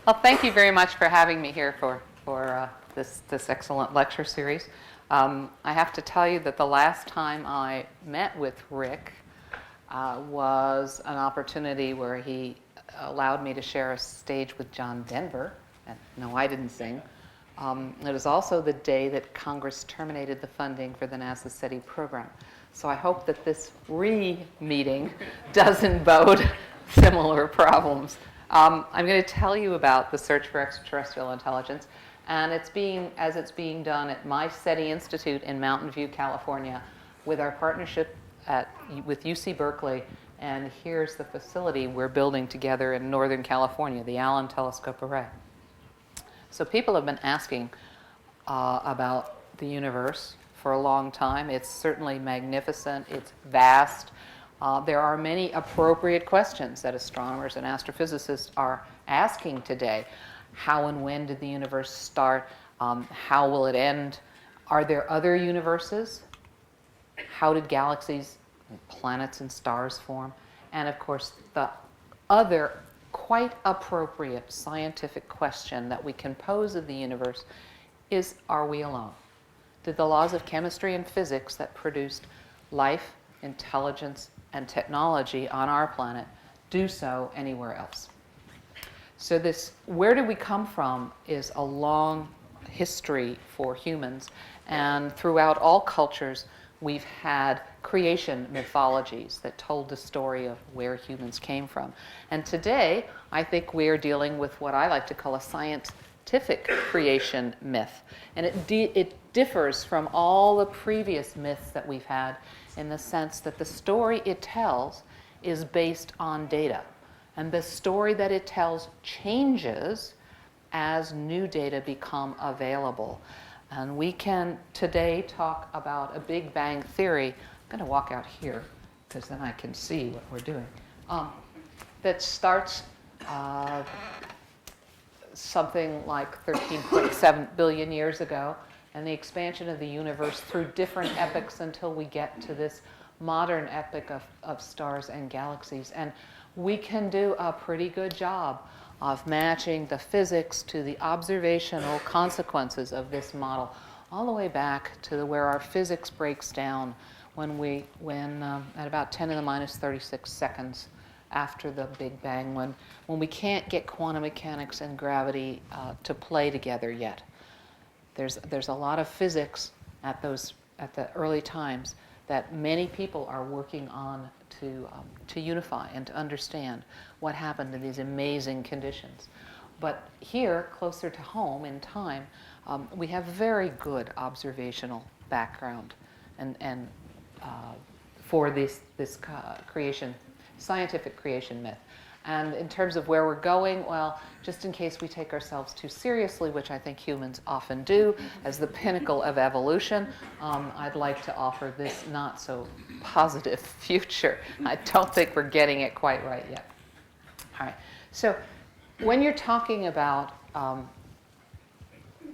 Well, thank you very much for having me here for this excellent lecture series. I have to tell you that the last time I met with Rick was an opportunity where he allowed me to share a stage with John Denver. And no, I didn't sing. It was also the day that Congress terminated the funding for the NASA SETI program. So I hope that this re-meeting doesn't bode similar problems. I'm going to tell you about the search for extraterrestrial intelligence, and it's being done at my SETI Institute in Mountain View, California, with our partnership with UC Berkeley. And here's the facility we're building together in Northern California, the Allen Telescope Array. So people have been asking about the universe for a long time. It's certainly magnificent. It's vast. There are many appropriate questions that astronomers and astrophysicists are asking today. How and when did the universe start? How will it end? Are there other universes? How did galaxies, planets, and stars form? And of course, the other quite appropriate scientific question that we can pose of the universe is, are we alone? Did the laws of chemistry and physics that produced life, intelligence, and technology on our planet do so anywhere else? So this, where do we come from, is a long history for humans. And throughout all cultures, we've had creation mythologies that told the story of where humans came from. And today, I think we're dealing with what I like to call a scientific creation myth. And it differs from all the previous myths that we've had in the sense that the story it tells is based on data. And the story that it tells changes as new data become available. And we can today talk about a Big Bang theory. I'm going to walk out here because then I can see what we're doing. That starts something like 13.7 billion years ago, and the expansion of the universe through different epochs until we get to this modern epoch of stars and galaxies. And we can do a pretty good job of matching the physics to the observational consequences of this model, all the way back to where our physics breaks down when at about 10 to the minus 36 seconds after the Big Bang, when we can't get quantum mechanics and gravity to play together yet. There's a lot of physics at the early times that many people are working on to unify and to understand what happened in these amazing conditions. But here, closer to home in time, we have very good observational background and for this scientific creation myth. And in terms of where we're going, well, just in case we take ourselves too seriously, which I think humans often do, as the pinnacle of evolution, I'd like to offer this not so positive future. I don't think we're getting it quite right yet. All right. So when you're talking about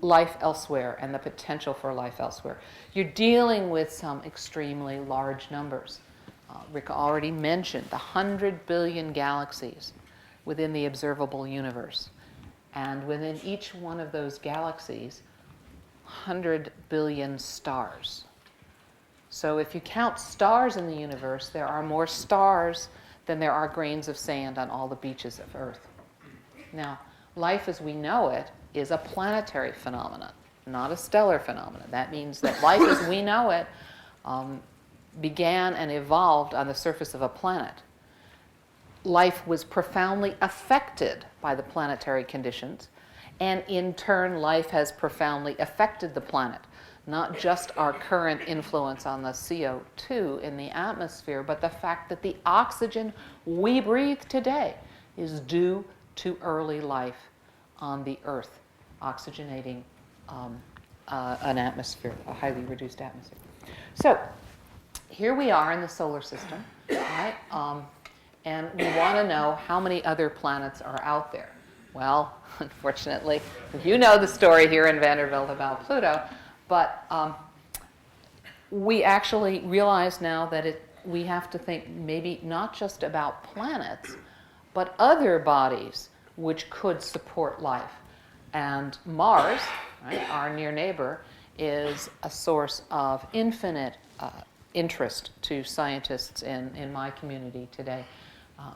life elsewhere and the potential for life elsewhere, you're dealing with some extremely large numbers. Rick already mentioned the 100 billion galaxies within the observable universe. And within each one of those galaxies, 100 billion stars. So if you count stars in the universe, there are more stars than there are grains of sand on all the beaches of Earth. Now, life as we know it is a planetary phenomenon, not a stellar phenomenon. That means that life as we know it began and evolved on the surface of a planet. Life was profoundly affected by the planetary conditions, and in turn, life has profoundly affected the planet. Not just our current influence on the CO2 in the atmosphere, but the fact that the oxygen we breathe today is due to early life on the Earth, oxygenating an atmosphere, a highly reduced atmosphere. So, here we are in the solar system, right? And we want to know how many other planets are out there. Well, unfortunately, you know the story here in Vanderbilt about Pluto, but we actually realize now that we have to think maybe not just about planets, but other bodies which could support life. And Mars, right, our near neighbor, is a source of infinite interest to scientists in my community today.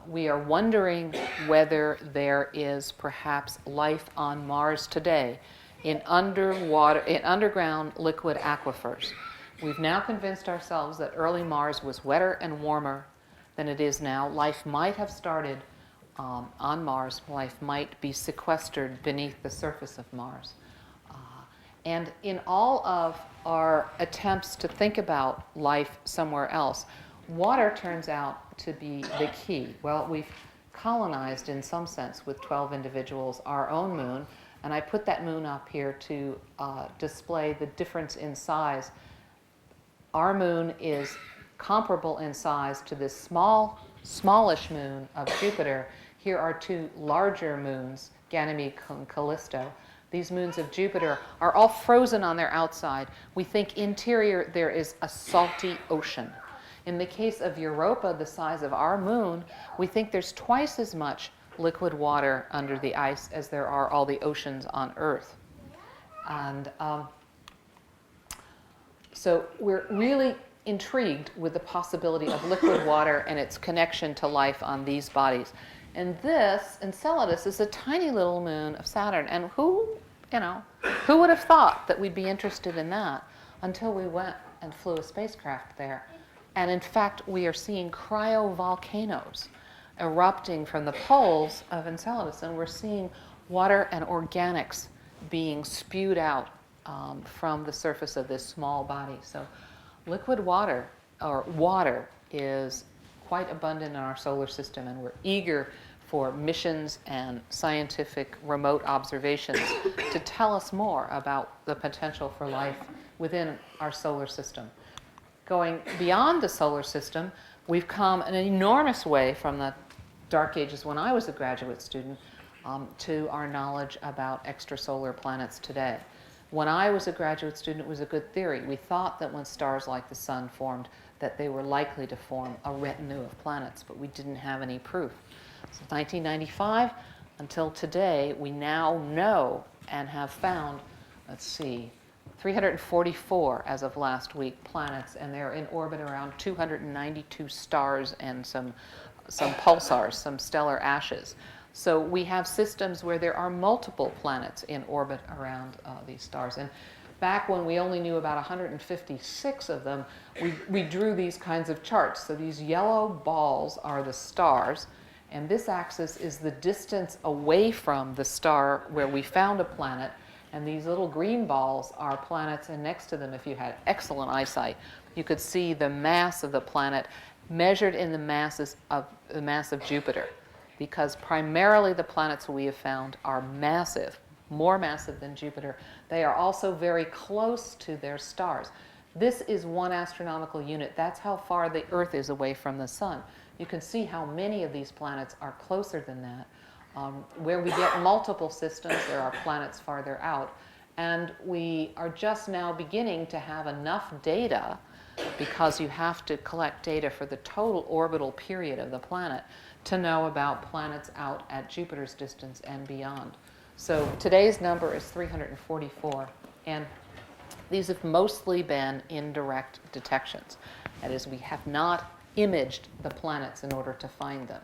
We are wondering whether there is perhaps life on Mars today in underground liquid aquifers. We've now convinced ourselves that early Mars was wetter and warmer than it is now. Life might have started on Mars. Life might be sequestered beneath the surface of Mars. And in all of our attempts to think about life somewhere else, water turns out to be the key. Well, we've colonized, in some sense, with 12 individuals, our own moon. And I put that moon up here to display the difference in size. Our moon is comparable in size to this smallish moon of Jupiter. Here are two larger moons, Ganymede and Callisto. These moons of Jupiter are all frozen on their outside. We think interior there is a salty ocean. In the case of Europa, the size of our moon, we think there's twice as much liquid water under the ice as there are all the oceans on Earth. And so we're really intrigued with the possibility of liquid water and its connection to life on these bodies. And this, Enceladus, is a tiny little moon of Saturn. And who would have thought that we'd be interested in that until we went and flew a spacecraft there? And in fact, we are seeing cryovolcanoes erupting from the poles of Enceladus, and we're seeing water and organics being spewed out from the surface of this small body. So liquid water, or water, is quite abundant in our solar system, and we're eager for missions and scientific remote observations to tell us more about the potential for life within our solar system. Going beyond the solar system, we've come an enormous way from the dark ages when I was a graduate student to our knowledge about extrasolar planets today. When I was a graduate student, it was a good theory. We thought that when stars like the sun formed, that they were likely to form a retinue of planets, but we didn't have any proof. So 1995 until today, we now know and have found, 344 as of last week planets, and they're in orbit around 292 stars and some pulsars, some stellar ashes. So we have systems where there are multiple planets in orbit around these stars. And back when we only knew about 156 of them, we drew these kinds of charts. So these yellow balls are the stars, and this axis is the distance away from the star where we found a planet. And these little green balls are planets, and next to them, if you had excellent eyesight, you could see the mass of the planet measured in the mass of Jupiter, because primarily the planets we have found are massive, more massive than Jupiter. They are also very close to their stars. This is 1 astronomical unit. That's how far the Earth is away from the sun. You can see how many of these planets are closer than that. Where we get multiple systems, there are planets farther out. And we are just now beginning to have enough data, because you have to collect data for the total orbital period of the planet, to know about planets out at Jupiter's distance and beyond. So today's number is 344, and these have mostly been indirect detections. That is, we have not imaged the planets in order to find them.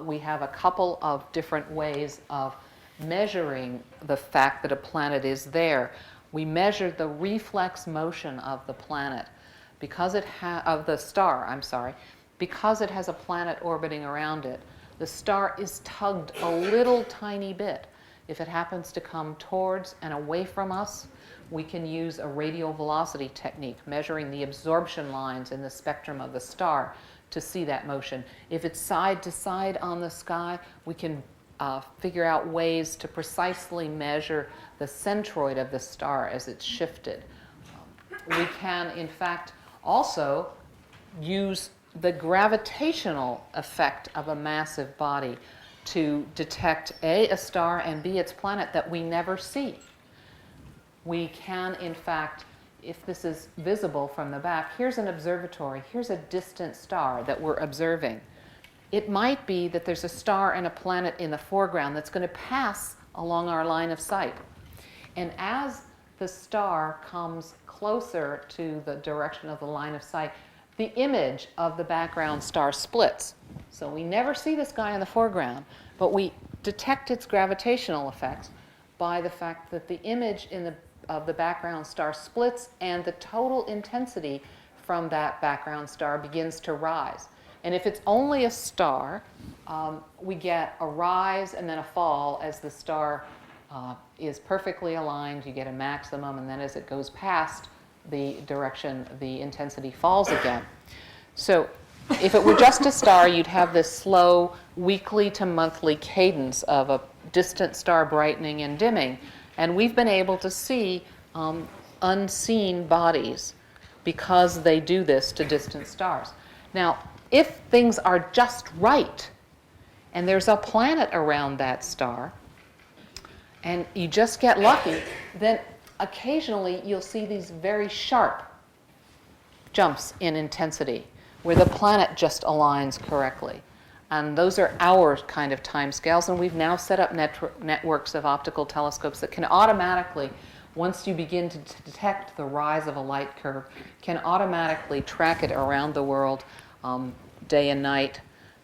We have a couple of different ways of measuring the fact that a planet is there. We measure the reflex motion of the planet because of the star, because it has a planet orbiting around it. The star is tugged a little tiny bit. If it happens to come towards and away from us, we can use a radial velocity technique, measuring the absorption lines in the spectrum of the star to see that motion. If it's side to side on the sky, we can figure out ways to precisely measure the centroid of the star as it's shifted. We can, in fact, also use the gravitational effect of a massive body to detect A, a star, and B, its planet that we never see. We can, in fact, if this is visible from the back, here's an observatory, here's a distant star that we're observing. it might be that there's a star and a planet in the foreground that's going to pass along our line of sight. And as the star comes closer to the direction of the line of sight, the image of the background star splits. So we never see this guy in the foreground, but we detect its gravitational effects by the fact that the image of the background star splits and the total intensity from that background star begins to rise. And if it's only a star, we get a rise and then a fall as the star is perfectly aligned. You get a maximum, and then as it goes past the direction, the intensity falls again. So if it were just a star, you'd have this slow weekly to monthly cadence of a distant star brightening and dimming. And we've been able to see unseen bodies because they do this to distant stars. Now, if things are just right, and there's a planet around that star, and you just get lucky, then occasionally you'll see these very sharp jumps in intensity where the planet just aligns correctly. And those are our kind of timescales, and we've now set up networks of optical telescopes that can automatically, once you begin to detect the rise of a light curve, can automatically track it around the world day and night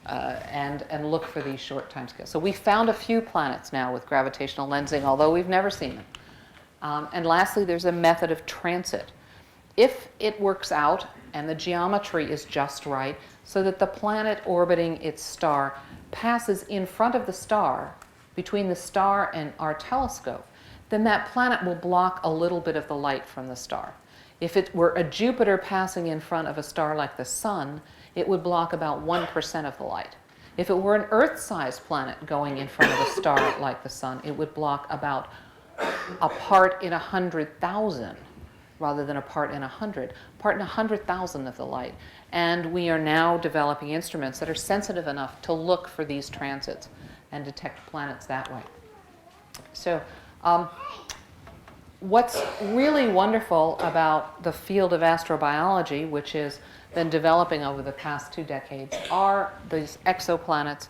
and look for these short timescales. So we found a few planets now with gravitational lensing, although we've never seen them. And lastly, there's a method of transit. If it works out and the geometry is just right, so that the planet orbiting its star passes in front of the star, between the star and our telescope, then that planet will block a little bit of the light from the star. If it were a Jupiter passing in front of a star like the Sun, it would block about 1% of the light. If it were an Earth-sized planet going in front of a star like the Sun, it would block about a part in 100,000 rather than a part in 100, part in 100,000 of the light. And we are now developing instruments that are sensitive enough to look for these transits and detect planets that way. So what's really wonderful about the field of astrobiology, which has been developing over the past 2 decades, are these exoplanets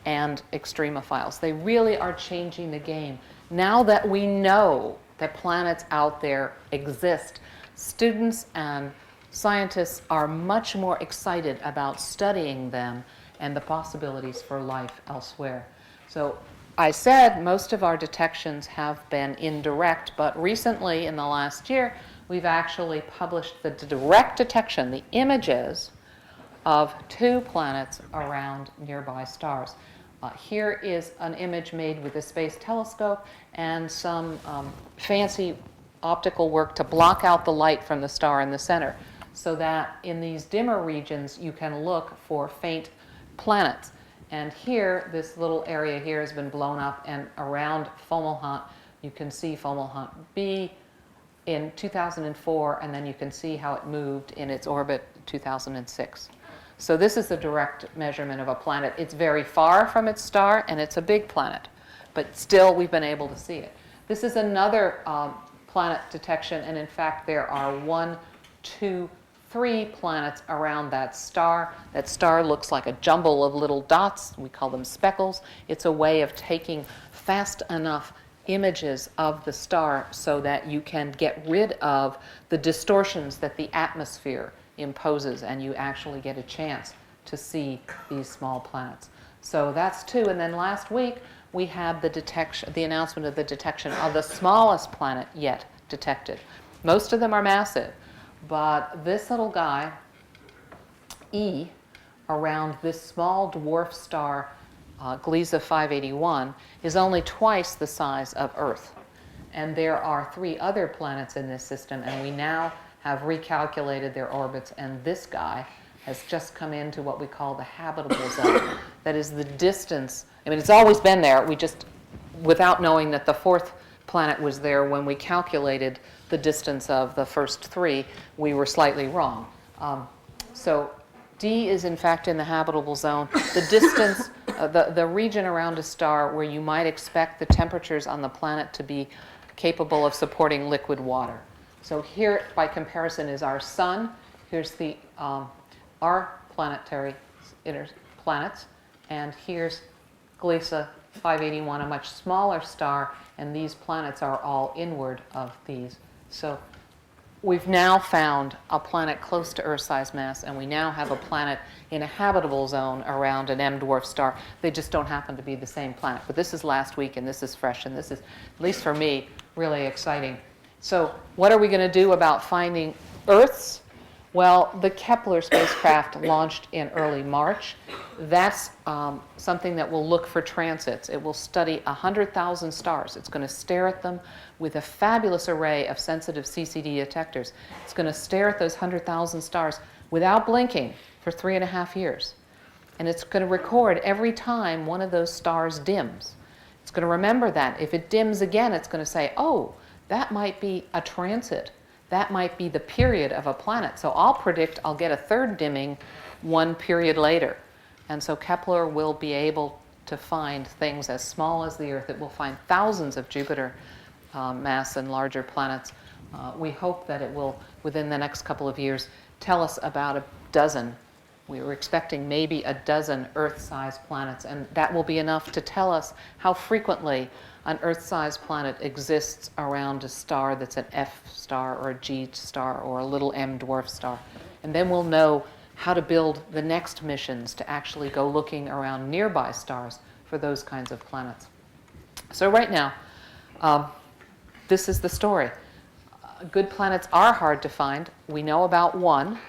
and extremophiles. They really are changing the game. Now that we know that planets out there exist, students and scientists are much more excited about studying them and the possibilities for life elsewhere. So I said most of our detections have been indirect, but recently in the last year, we've actually published the direct detection, the images of 2 planets around nearby stars. Here is an image made with a space telescope and some fancy optical work to block out the light from the star in the center, so that in these dimmer regions you can look for faint planets. And here, this little area here has been blown up, and around Fomalhaut, you can see Fomalhaut B in 2004, and then you can see how it moved in its orbit in 2006. So this is a direct measurement of a planet. It's very far from its star, and it's a big planet, but still we've been able to see it. This is another planet detection, and in fact there are 1, 2, 3 planets around that star. That star looks like a jumble of little dots. We call them speckles. It's a way of taking fast enough images of the star so that you can get rid of the distortions that the atmosphere imposes, and you actually get a chance to see these small planets. So that's 2. And then last week we had the announcement of the detection of the smallest planet yet detected. Most of them are massive, but this little guy, E, around this small dwarf star, Gliese 581, is only twice the size of Earth. And there are 3 other planets in this system, and we now have recalculated their orbits, and this guy has just come into what we call the habitable zone. That is the distance. I mean, it's always been there. We just, without knowing that the 4th planet was there when we calculated the distance of the first 3, we were slightly wrong. So D is in fact in the habitable zone. The distance, the region around a star where you might expect the temperatures on the planet to be capable of supporting liquid water. So here, by comparison, is our sun. Here's our planetary planets. and here's Gliese 581, a much smaller star, and these planets are all inward of these. So we've now found a planet close to Earth-sized mass, and we now have a planet in a habitable zone around an M-dwarf star. They just don't happen to be the same planet. But this is last week, and this is fresh, and this is, at least for me, really exciting. So what are we going to do about finding Earths? Well, the Kepler spacecraft launched in early March. That's something that will look for transits. It will study 100,000 stars. It's going to stare at them with a fabulous array of sensitive CCD detectors. It's going to stare at those 100,000 stars without blinking for 3.5 years. And it's going to record every time one of those stars dims. It's going to remember that. If it dims again, it's going to say, oh, that might be a transit. That might be the period of a planet. So I'll predict I'll get a third dimming 1 period later. And so Kepler will be able to find things as small as the Earth. It will find thousands of Jupiter mass and larger planets. We hope that it will, within the next couple of years, tell us about a dozen. We were expecting maybe a dozen Earth-sized planets, and that will be enough to tell us how frequently an Earth-sized planet exists around a star that's an F star or a G star or a little M dwarf star. And then we'll know how to build the next missions to actually go looking around nearby stars for those kinds of planets. So right now, this is the story. Good planets are hard to find. We know about one.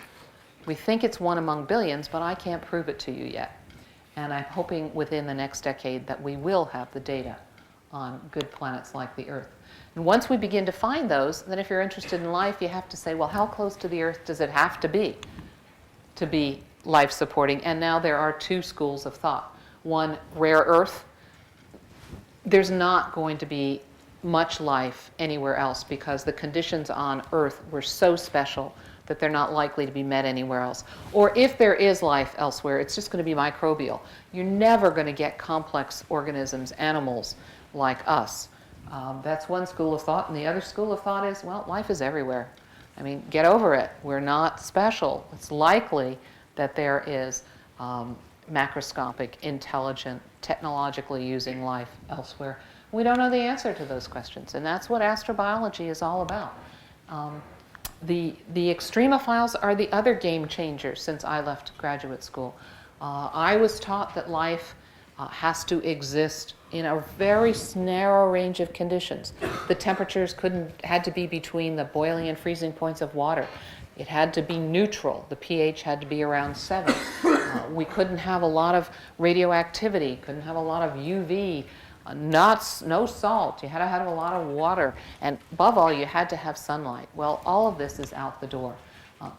We think it's one among billions, but I can't prove it to you yet. And I'm hoping within the next decade that we will have the data on good planets like the Earth. And once we begin to find those, then if you're interested in life, you have to say, well, how close to the Earth does it have to be life-supporting? And now there are two schools of thought. One, rare Earth. There's not going to be much life anywhere else because the conditions on Earth were so special that they're not likely to be met anywhere else. Or if there is life elsewhere, it's just going to be microbial. You're never going to get complex organisms, animals like us. That's one school of thought. And the other school of thought is, well, life is everywhere. I mean, get over it. We're not special. It's likely that there is macroscopic, intelligent, technologically using life elsewhere. We don't know the answer to those questions, and that's what astrobiology is all about. The extremophiles are the other game changers since I left graduate school. I was taught that life has to exist in a very narrow range of conditions. The temperatures had to be between the boiling and freezing points of water. It had to be neutral. The pH had to be around 7. We couldn't have a lot of radioactivity, couldn't have a lot of UV, no salt. You had to have a lot of water. And above all, you had to have sunlight. Well, all of this is out the door.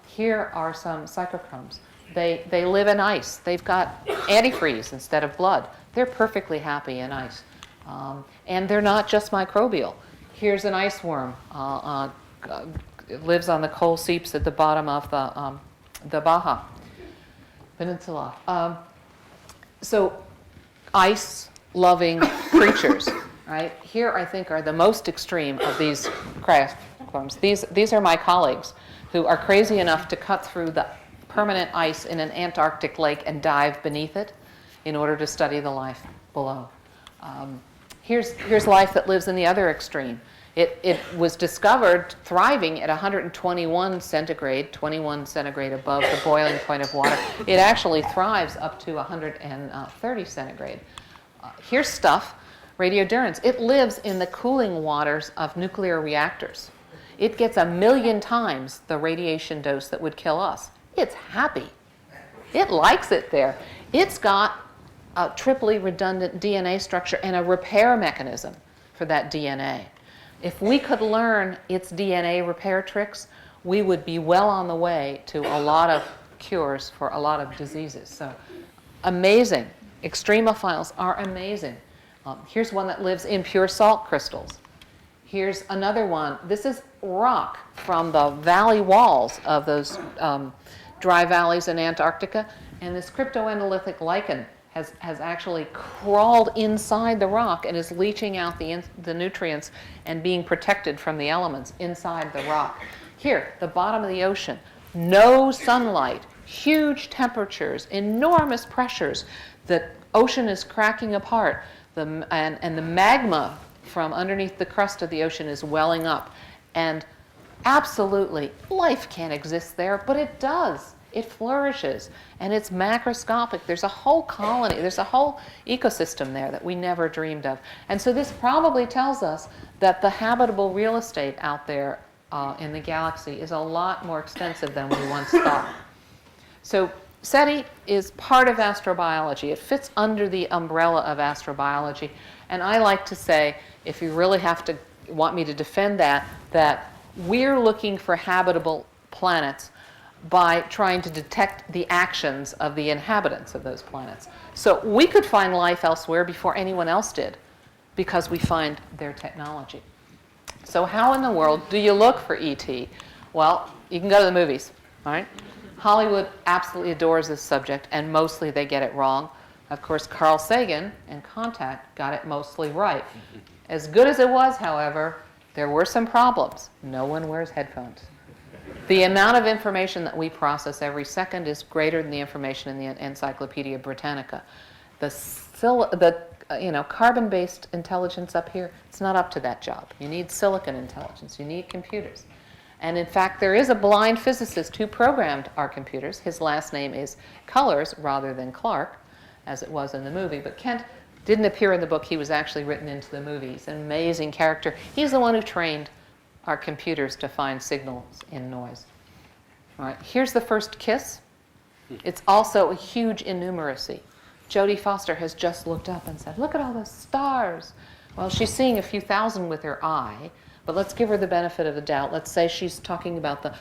Here are some cyclochromes. They live in ice. They've got antifreeze instead of blood. They're perfectly happy in ice. And they're not just microbial. Here's an ice worm. It lives on the coal seeps at the bottom of the Baja Peninsula. So ice-loving creatures, right? Here, I think, are the most extreme of these craft forms. These are my colleagues who are crazy enough to cut through the permanent ice in an Antarctic lake and dive beneath it in order to study the life below. Here's life that lives in the other extreme. It was discovered thriving at 121 centigrade, 21 centigrade above the boiling point of water. It actually thrives up to 130 centigrade. Here's stuff, radiodurans. It lives in the cooling waters of nuclear reactors. It gets 1 million times the radiation dose that would kill us. It's happy. It likes it there. It's got a triply redundant DNA structure and a repair mechanism for that DNA. If we could learn its DNA repair tricks, we would be well on the way to a lot of cures for a lot of diseases. So amazing. Extremophiles are amazing. Here's one that lives in pure salt crystals. Here's another one. This is rock from the valley walls of those dry valleys in Antarctica. And this cryptoanalytic lichen has actually crawled inside the rock and is leaching out the nutrients and being protected from the elements inside the rock. Here, the bottom of the ocean, no sunlight, huge temperatures, enormous pressures. The ocean is cracking apart, and the magma from underneath the crust of the ocean is welling up. And absolutely, life can't exist there, but it does. It flourishes, and it's macroscopic. There's a whole colony, there's a whole ecosystem there that we never dreamed of. And so this probably tells us that the habitable real estate out there in the galaxy is a lot more extensive than we once thought. So SETI is part of astrobiology. It fits under the umbrella of astrobiology. And I like to say, if you really want me to defend that we're looking for habitable planets by trying to detect the actions of the inhabitants of those planets. So we could find life elsewhere before anyone else did because we find their technology. So how in the world do you look for ET? Well, you can go to the movies, all right? Hollywood absolutely adores this subject, and mostly they get it wrong. Of course, Carl Sagan in Contact got it mostly right. As good as it was, however, there were some problems. No one wears headphones. The amount of information that we process every second is greater than the information in the Encyclopedia Britannica. The carbon-based intelligence up here, it's not up to that job. You need silicon intelligence. You need computers. And in fact, there is a blind physicist who programmed our computers. His last name is Colors rather than Clark, as it was in the movie. But Kent didn't appear in the book. He was actually written into the movie. He's an amazing character. He's the one who trained our computers to find signals in noise. All right, here's the first kiss. It's also a huge innumeracy. Jodie Foster has just looked up and said, look at all those stars. Well, she's seeing a few thousand with her eye, but let's give her the benefit of the doubt. Let's say she's talking about the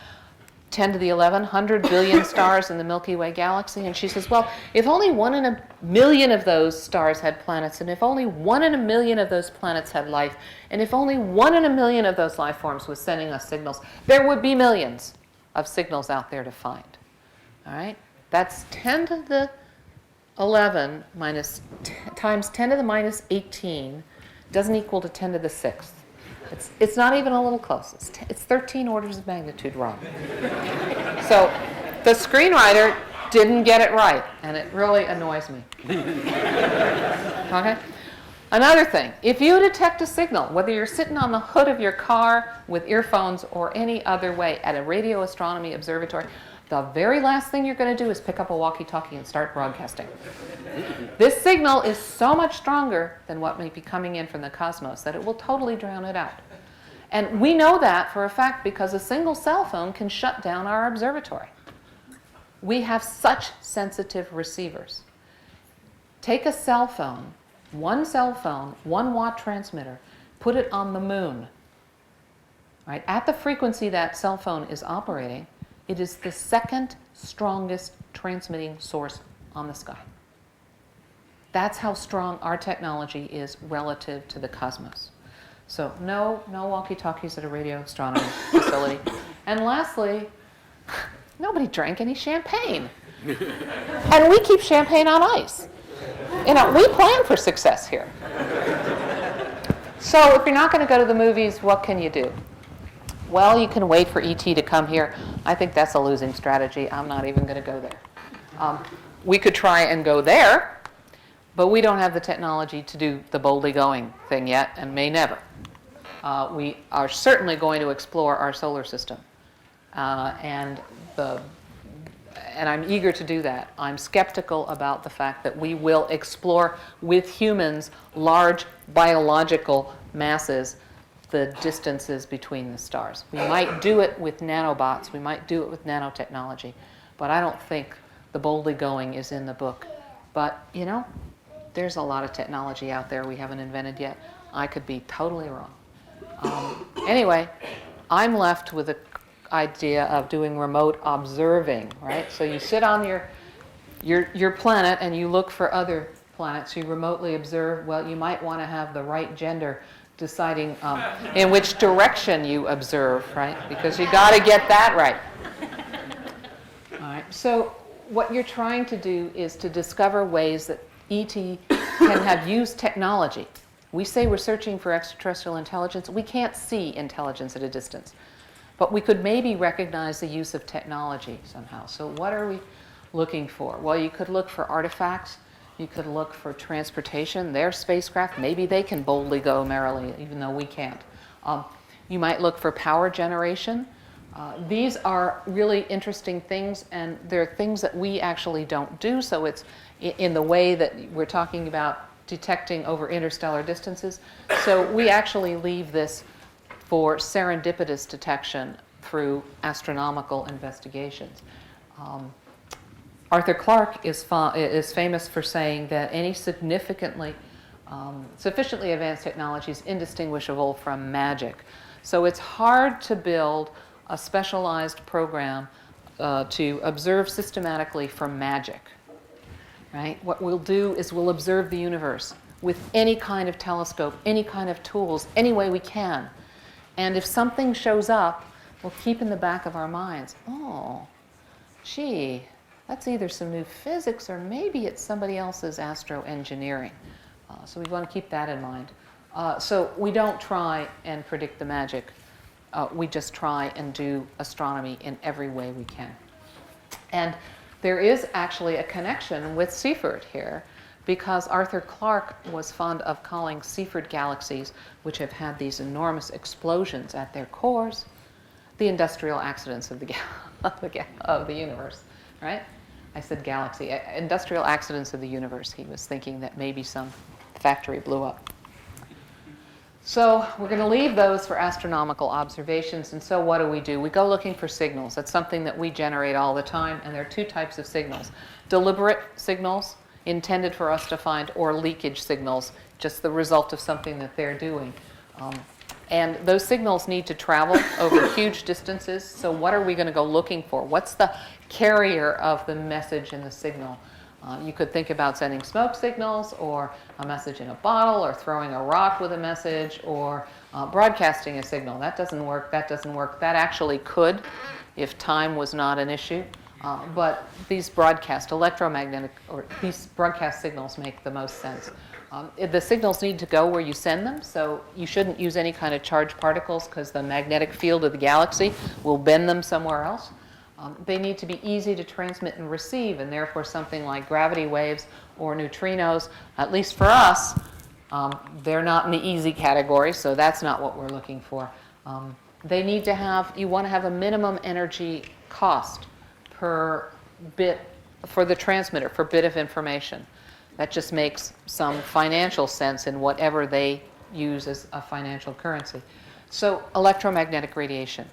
10 to the 11, 100 billion stars in the Milky Way Galaxy, and she says, well, if only 1 in a million of those stars had planets, and if only 1 in a million of those planets had life, and if only 1 in a million of those life forms was sending us signals, there would be millions of signals out there to find. All right? That's 10 to the 11 times 10 to the minus 18 doesn't equal to 10 to the 6th. It's not even a little close. It's 13 orders of magnitude wrong. So the screenwriter didn't get it right, and it really annoys me. Okay? Another thing, if you detect a signal, whether you're sitting on the hood of your car with earphones or any other way at a radio astronomy observatory, the very last thing you're going to do is pick up a walkie-talkie and start broadcasting. This signal is so much stronger than what may be coming in from the cosmos that it will totally drown it out. And we know that for a fact because a single cell phone can shut down our observatory. We have such sensitive receivers. Take a cell phone, 1 watt transmitter, put it on the moon. Right? At the frequency that cell phone is operating, it is the second strongest transmitting source on the sky. That's how strong our technology is relative to the cosmos. So no walkie-talkies at a radio astronomy facility. And lastly, nobody drank any champagne. And we keep champagne on ice. We plan for success here. So if you're not going to go to the movies, what can you do? Well, you can wait for ET to come here. I think that's a losing strategy. I'm not even going to go there. We could try and go there, but we don't have the technology to do the boldly going thing yet, and may never. We are certainly going to explore our solar system, and I'm eager to do that. I'm skeptical about the fact that we will explore with humans large biological masses the distances between the stars. We might do it with nanobots, we might do it with nanotechnology, but I don't think the boldly going is in the book. But, there's a lot of technology out there we haven't invented yet. I could be totally wrong. Anyway, I'm left with the idea of doing remote observing, right? So you sit on your planet and you look for other planets. You remotely observe. Well, you might want to have the right gender deciding in which direction you observe, right? Because you got to get that right. All right. So what you're trying to do is to discover ways that ET can have used technology. We say we're searching for extraterrestrial intelligence. We can't see intelligence at a distance. But we could maybe recognize the use of technology somehow. So what are we looking for? Well, you could look for artifacts. You could look for transportation. Their spacecraft, maybe they can boldly go merrily, even though we can't. You might look for power generation. These are really interesting things, and they're things that we actually don't do. So it's in the way that we're talking about detecting over interstellar distances. So we actually leave this for serendipitous detection through astronomical investigations. Arthur Clarke is famous for saying that any sufficiently advanced technology is indistinguishable from magic. So it's hard to build a specialized program to observe systematically for magic, right? What we'll do is we'll observe the universe with any kind of telescope, any kind of tools, any way we can. And if something shows up, we'll keep in the back of our minds, oh, gee, that's either some new physics or maybe it's somebody else's astroengineering. So we want to keep that in mind. So we don't try and predict the magic. We just try and do astronomy in every way we can. And there is actually a connection with Seyfert here, because Arthur Clarke was fond of calling Seyfert galaxies, which have had these enormous explosions at their cores, the industrial accidents of the universe, right? I said galaxy. Industrial accidents of the universe. He was thinking that maybe some factory blew up. So we're going to leave those for astronomical observations. And so what do? We go looking for signals. That's something that we generate all the time. And there are two types of signals. Deliberate signals intended for us to find, or leakage signals, just the result of something that they're doing. And those signals need to travel over huge distances. So what are we going to go looking for? What's the carrier of the message in the signal? You could think about sending smoke signals, or a message in a bottle, or throwing a rock with a message, or broadcasting a signal. That doesn't work. That doesn't work. That actually could, if time was not an issue. But these broadcast signals make the most sense. The signals need to go where you send them, so you shouldn't use any kind of charged particles because the magnetic field of the galaxy will bend them somewhere else. They need to be easy to transmit and receive, and therefore something like gravity waves or neutrinos, at least for us, they're not in the easy category, so that's not what we're looking for. They need to have, you want to have a minimum energy cost per bit for the transmitter, for bit of information. That just makes some financial sense in whatever they use as a financial currency. So electromagnetic radiation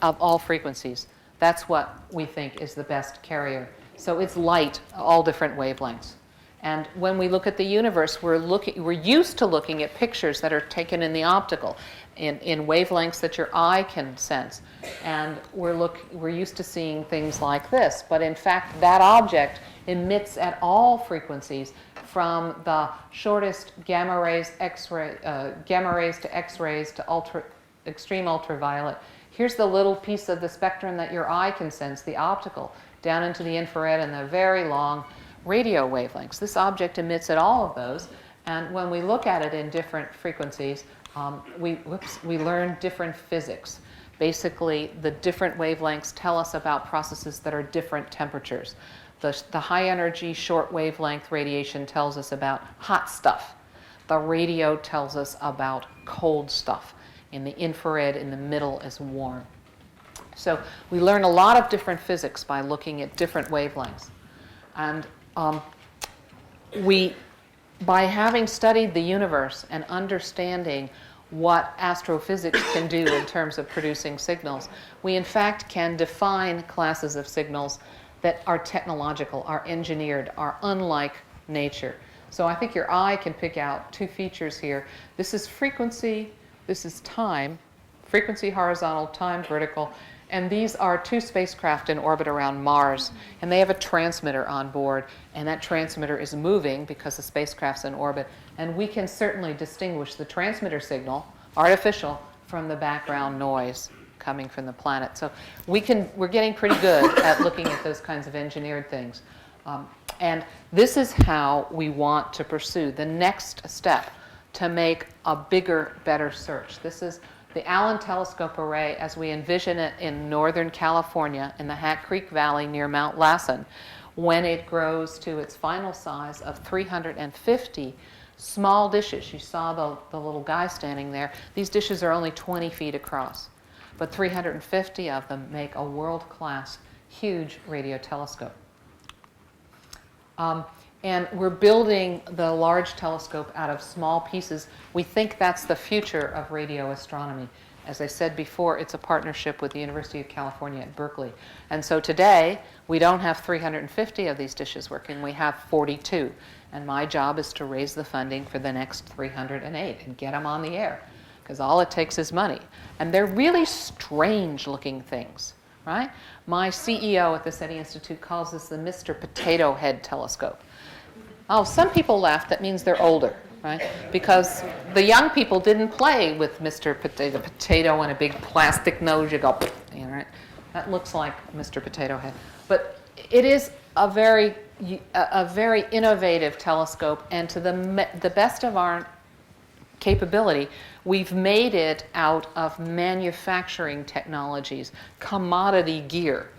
of all frequencies, that's what we think is the best carrier. So it's light, all different wavelengths. And when we look at the universe, we're used to looking at pictures that are taken in the optical, in wavelengths that your eye can sense. And we're used to seeing things like this. But in fact, that object emits at all frequencies, from the shortest gamma rays to X-rays to extreme ultraviolet. Here's the little piece of the spectrum that your eye can sense, the optical, down into the infrared and the very long radio wavelengths. This object emits at all of those, and when we look at it in different frequencies, we learn different physics. Basically, the different wavelengths tell us about processes that are different temperatures. The high energy, short wavelength radiation tells us about hot stuff. The radio tells us about cold stuff. In the infrared, in the middle is warm. So we learn a lot of different physics by looking at different wavelengths. And by having studied the universe and understanding what astrophysics can do in terms of producing signals, we in fact can define classes of signals that are technological, are engineered, are unlike nature. So I think your eye can pick out two features here. This is frequency, this is time, frequency horizontal, time vertical, and these are two spacecraft in orbit around Mars, and they have a transmitter on board, and that transmitter is moving because the spacecraft's in orbit, and we can certainly distinguish the transmitter signal, artificial, from the background noise coming from the planet. So we're getting pretty good at looking at those kinds of engineered things. And this is how we want to pursue the next step to make a bigger, better search. This The Allen Telescope Array, as we envision it in Northern California, in the Hat Creek Valley near Mount Lassen, when it grows to its final size of 350 small dishes. You saw the little guy standing there. These dishes are only 20 feet across, but 350 of them make a world-class, huge radio telescope. And we're building the large telescope out of small pieces. We think that's the future of radio astronomy. As I said before, it's a partnership with the University of California at Berkeley. And so today, we don't have 350 of these dishes working. We have 42. And my job is to raise the funding for the next 308 and get them on the air, because all it takes is money. And they're really strange-looking things, right? My CEO at the SETI Institute calls this the Mr. Potato Head telescope. Oh, some people laugh. That means they're older, right? Because the young people didn't play with Mr. Potato and a big plastic nose. You go, you know, right? That looks like Mr. Potato Head. But it is a very innovative telescope, and to the best of our capability, we've made it out of manufacturing technologies, commodity gear,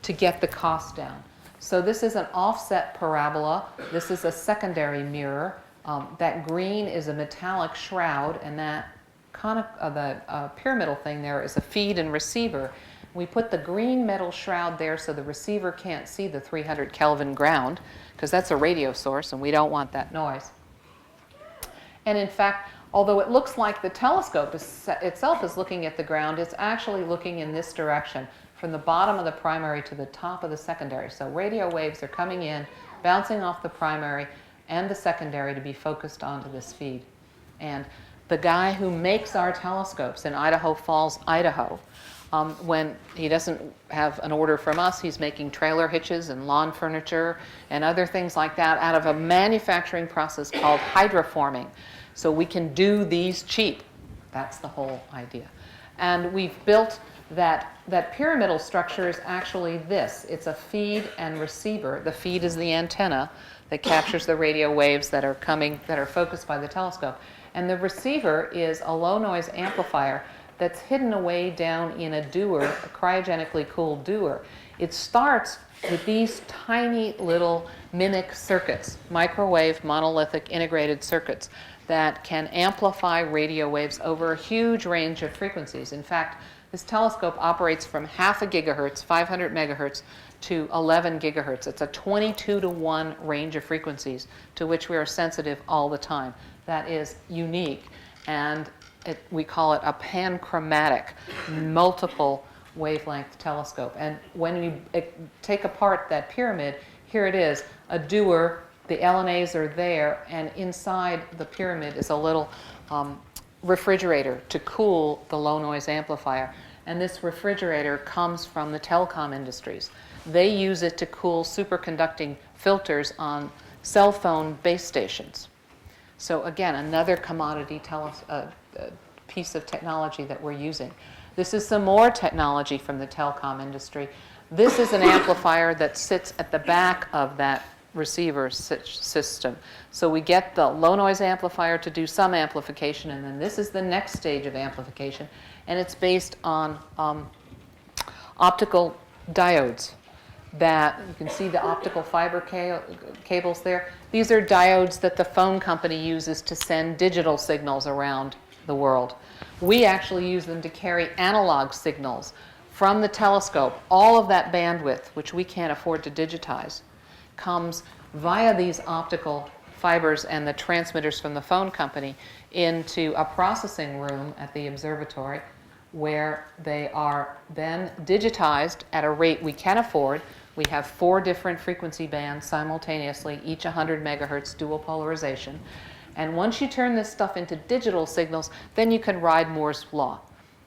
to get the cost down. So this is an offset parabola. This is a secondary mirror. That green is a metallic shroud, and that pyramidal thing there is a feed and receiver. We put the green metal shroud there so the receiver can't see the 300 Kelvin ground, because that's a radio source and we don't want that noise. And in fact, although it looks like the telescope itself is looking at the ground, it's actually looking in this direction, from the bottom of the primary to the top of the secondary. So radio waves are coming in, bouncing off the primary and the secondary to be focused onto this feed. And the guy who makes our telescopes in Idaho Falls, Idaho, when he doesn't have an order from us, he's making trailer hitches and lawn furniture and other things like that out of a manufacturing process called hydroforming. So we can do these cheap. That's the whole idea. And we've built that pyramidal structure is actually this. It's a feed and receiver. The feed is the antenna that captures the radio waves that are focused by the telescope. And the receiver is a low noise amplifier that's hidden away down in a dewar, a cryogenically cooled dewar. It starts with these tiny little mimic circuits, microwave monolithic integrated circuits that can amplify radio waves over a huge range of frequencies. In fact, this telescope operates from 0.5 gigahertz, 500 megahertz, to 11 gigahertz. It's a 22-to-1 range of frequencies to which we are sensitive all the time. That is unique, and we call it a panchromatic, multiple wavelength telescope. And when you take apart that pyramid, here it is, a dewar, the LNAs are there, and inside the pyramid is a little refrigerator to cool the low noise amplifier. And this refrigerator comes from the telecom industries. They use it to cool superconducting filters on cell phone base stations. So again, another commodity piece of technology that we're using. This is some more technology from the telecom industry. This is an amplifier that sits at the back of that receiver system. So we get the low noise amplifier to do some amplification, and then this is the next stage of amplification, and it's based on optical diodes. That you can see the optical fiber cables there. These are diodes that the phone company uses to send digital signals around the world. We actually use them to carry analog signals from the telescope. All of that bandwidth, which we can't afford to digitize, comes via these optical fibers and the transmitters from the phone company into a processing room at the observatory, where they are then digitized at a rate we can afford. We have 4 different frequency bands simultaneously, each 100 megahertz dual polarization. And once you turn this stuff into digital signals, then you can ride Moore's law.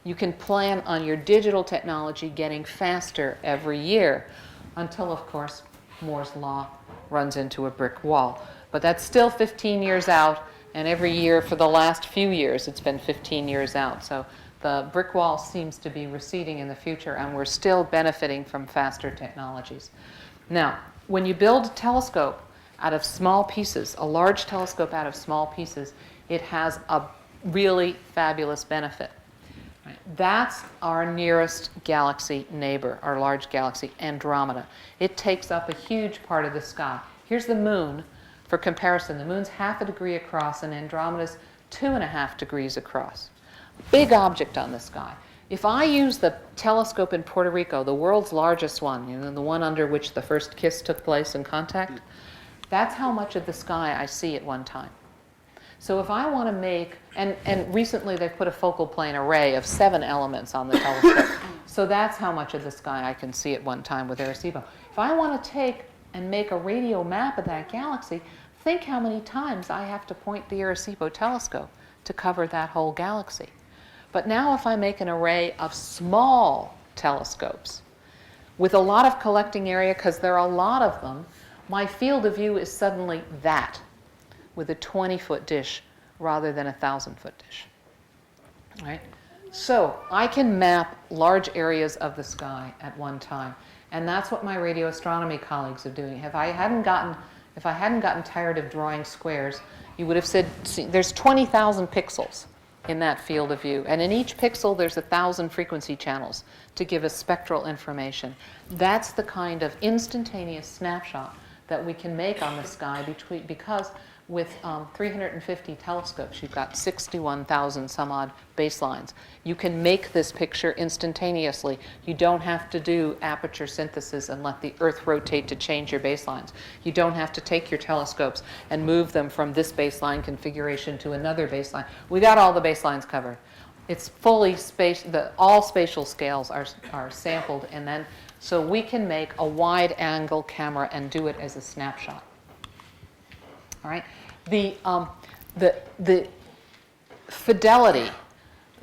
You can plan on your digital technology getting faster every year until, of course, Moore's law runs into a brick wall. But that's still 15 years out, and every year for the last few years it's been 15 years out. So the brick wall seems to be receding in the future, and we're still benefiting from faster technologies. Now, when you build a telescope out of small pieces, a large telescope out of small pieces, it has a really fabulous benefit. Right? That's our nearest galaxy neighbor, our large galaxy, Andromeda. It takes up a huge part of the sky. Here's the moon. For comparison, the moon's 1/2 degree across and Andromeda's 2.5 degrees across. Big object on the sky. If I use the telescope in Puerto Rico, the world's largest one, you know, the one under which the first kiss took place in contact, that's how much of the sky I see at one time. So if I want to make, and recently they've put a focal plane array of 7 elements on the telescope. So that's how much of the sky I can see at one time with Arecibo. If I want to take and make a radio map of that galaxy, think how many times I have to point the Arecibo telescope to cover that whole galaxy. But now if I make an array of small telescopes with a lot of collecting area, because there are a lot of them, my field of view is suddenly that, with a 20-foot dish rather than a 1,000-foot dish. Right? So I can map large areas of the sky at one time. And that's what my radio astronomy colleagues are doing. If I hadn't gotten tired of drawing squares, you would have said, see, there's 20,000 pixels in that field of view. And in each pixel, there's 1,000 frequency channels to give us spectral information. That's the kind of instantaneous snapshot that we can make on the sky because with 350 telescopes, you've got 61,000 some odd baselines. You can make this picture instantaneously. You don't have to do aperture synthesis and let the Earth rotate to change your baselines. You don't have to take your telescopes and move them from this baseline configuration to another baseline. We got all the baselines covered. It's fully all spatial scales are sampled, and then so we can make a wide angle camera and do it as a snapshot. All right, the fidelity,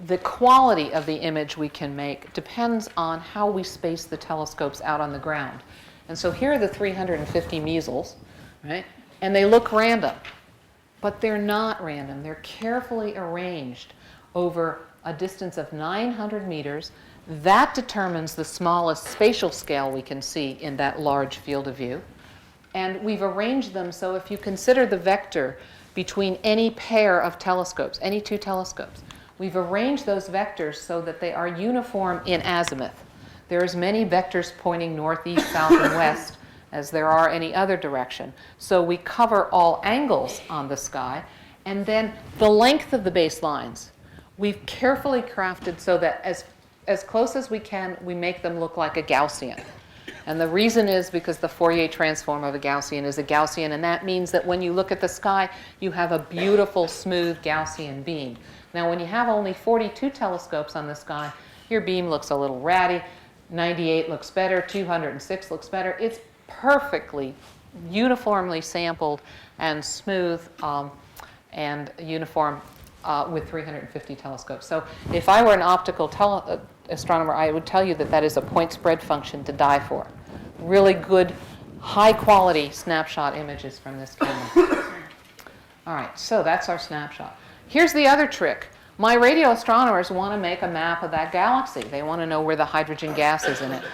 the quality of the image we can make depends on how we space the telescopes out on the ground. And so here are the 350 measles, right? And they look random, but they're not random. They're carefully arranged over a distance of 900 meters. That determines the smallest spatial scale we can see in that large field of view. And we've arranged them so if you consider the vector between any pair of telescopes, any 2 telescopes, we've arranged those vectors so that they are uniform in azimuth. There are as many vectors pointing northeast, south, and west as there are any other direction. So we cover all angles on the sky. And then the length of the baselines, we've carefully crafted so that as close as we can, we make them look like a Gaussian. And the reason is because the Fourier transform of a Gaussian is a Gaussian, and that means that when you look at the sky, you have a beautiful, smooth Gaussian beam. Now, when you have only 42 telescopes on the sky, your beam looks a little ratty. 98 looks better. 206 looks better. It's perfectly, uniformly sampled and smooth and uniform with 350 telescopes. So if I were an optical astronomer, I would tell you that that is a point spread function to die for. Really good, high-quality snapshot images from this camera. All right, so that's our snapshot. Here's the other trick. My radio astronomers want to make a map of that galaxy. They want to know where the hydrogen gas is in it.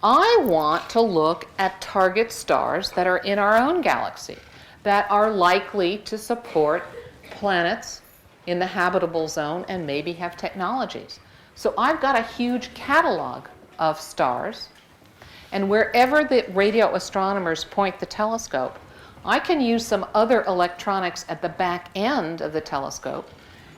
I want to look at target stars that are in our own galaxy that are likely to support planets in the habitable zone and maybe have technologies. So I've got a huge catalog of stars, and wherever the radio astronomers point the telescope, I can use some other electronics at the back end of the telescope.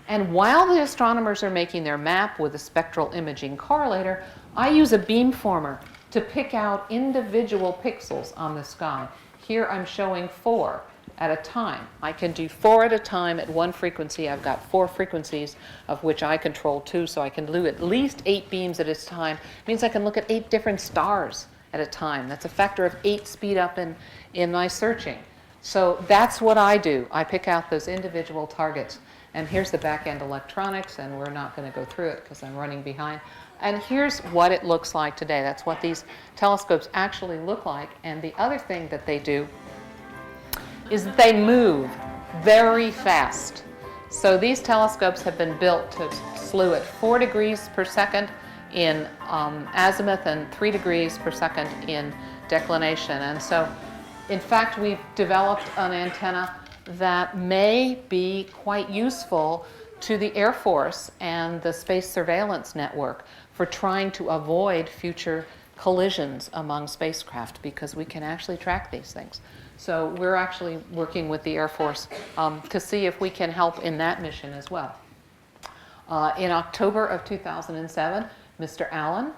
And while the astronomers are making their map with a spectral imaging correlator, I use a beamformer to pick out individual pixels on the sky. Here I'm showing 4 at a time. I can do 4 at a time at one frequency. I've got 4 frequencies of which I control 2, so I can do at least 8 beams at a time. It means I can look at 8 different stars at a time. That's a factor of 8 speed up in my searching. So that's what I do. I pick out those individual targets. And here's the back-end electronics, and we're not going to go through it because I'm running behind. And here's what it looks like today. That's what these telescopes actually look like. And the other thing that they do is that they move very fast. So these telescopes have been built to slew at 4 degrees per second in azimuth and 3 degrees per second in declination. And so, in fact, we've developed an antenna that may be quite useful to the Air Force and the Space Surveillance Network for trying to avoid future collisions among spacecraft, because we can actually track these things. So we're actually working with the Air Force to see if we can help in that mission as well. In October of 2007, Mr. Allen,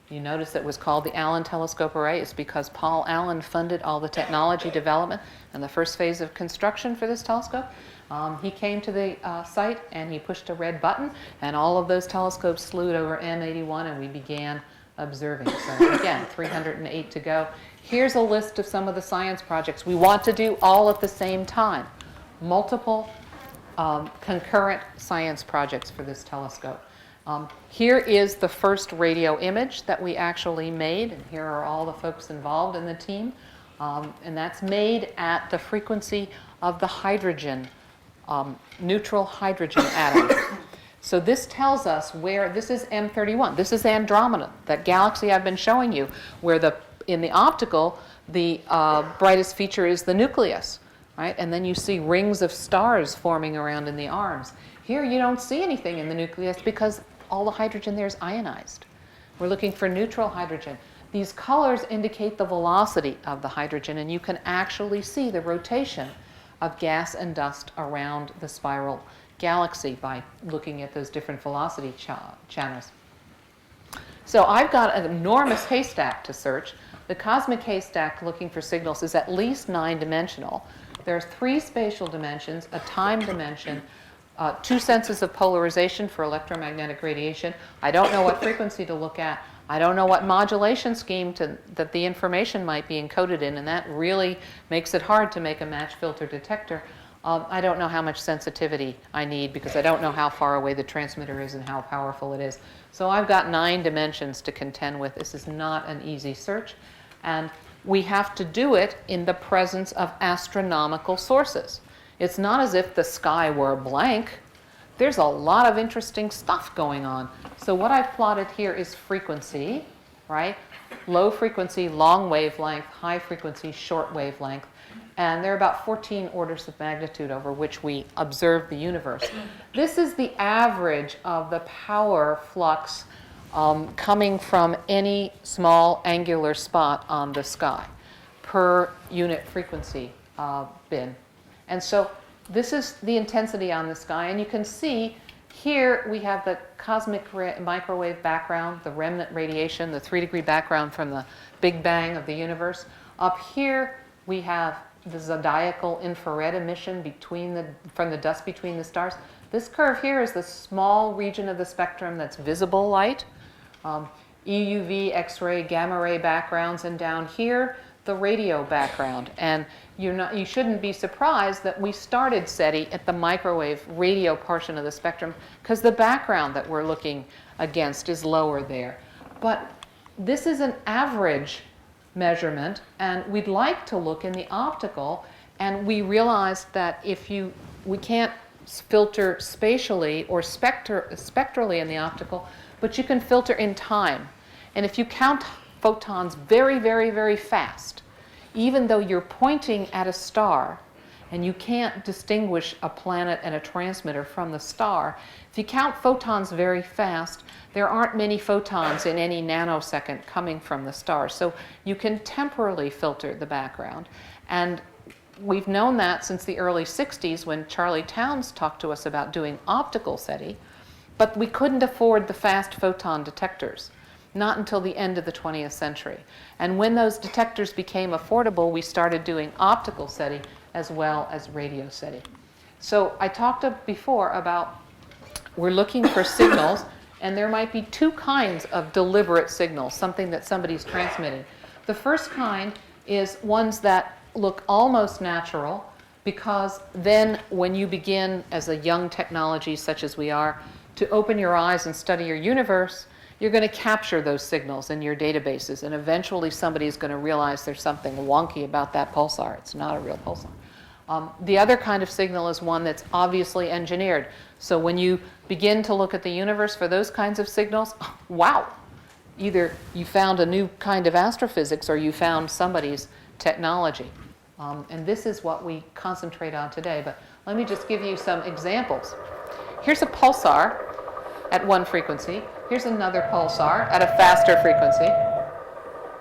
you notice it was called the Allen Telescope Array. It's because Paul Allen funded all the technology development and the first phase of construction for this telescope. He came to the site and he pushed a red button, and all of those telescopes slewed over M81, and we began observing. So again, 308 to go. Here's a list of some of the science projects we want to do all at the same time. Multiple concurrent science projects for this telescope. Here is the first radio image that we actually made, and here are all the folks involved in the team. And that's made at the frequency of the hydrogen, neutral hydrogen atom. So this tells us where, this is M31, this is Andromeda, that galaxy I've been showing you, where in the optical, the brightest feature is the nucleus, right? And then you see rings of stars forming around in the arms. Here you don't see anything in the nucleus because all the hydrogen there is ionized. We're looking for neutral hydrogen. These colors indicate the velocity of the hydrogen, and you can actually see the rotation of gas and dust around the spiral galaxy by looking at those different velocity channels. So I've got an enormous haystack to search. The cosmic haystack looking for signals is at least 9-dimensional. There are 3 spatial dimensions, a time dimension, 2 senses of polarization for electromagnetic radiation. I don't know what frequency to look at. I don't know what modulation scheme that the information might be encoded in, and that really makes it hard to make a match filter detector. I don't know how much sensitivity I need because I don't know how far away the transmitter is and how powerful it is. So I've got 9 dimensions to contend with. This is not an easy search, and we have to do it in the presence of astronomical sources. It's not as if the sky were blank. There's a lot of interesting stuff going on. So what I've plotted here is frequency, right? Low frequency, long wavelength, high frequency, short wavelength. And there are about 14 orders of magnitude over which we observe the universe. This is the average of the power flux coming from any small angular spot on the sky per unit frequency bin. And so this is the intensity on the sky, and you can see here we have the cosmic microwave background, the remnant radiation, the 3-degree background from the Big Bang of the universe. Up here we have the zodiacal infrared emission from the dust between the stars. This curve here is the small region of the spectrum that's visible light, EUV, X-ray, gamma ray backgrounds, and down here the radio background. And you shouldn't be surprised that we started SETI at the microwave radio portion of the spectrum because the background that we're looking against is lower there. But this is an average measurement, and we'd like to look in the optical, and we realized that we can't filter spatially or spectrally in the optical, but you can filter in time. And if you count photons very, very, very fast, even though you're pointing at a star and you can't distinguish a planet and a transmitter from the star, if you count photons very fast, there aren't many photons in any nanosecond coming from the star. So you can temporally filter the background. And we've known that since the early 60s when Charlie Towns talked to us about doing optical SETI, but we couldn't afford the fast photon detectors. Not until the end of the 20th century. And when those detectors became affordable, we started doing optical SETI as well as radio SETI. So I talked before about we're looking for signals, and there might be 2 kinds of deliberate signals, something that somebody's transmitting. The first kind is ones that look almost natural, because then when you begin as a young technology such as we are to open your eyes and study your universe, you're going to capture those signals in your databases, and eventually somebody's going to realize there's something wonky about that pulsar. It's not a real pulsar. The other kind of signal is one that's obviously engineered. So when you begin to look at the universe for those kinds of signals, wow, either you found a new kind of astrophysics or you found somebody's technology. And this is what we concentrate on today. But let me just give you some examples. Here's a pulsar at one frequency. Here's another pulsar at a faster frequency.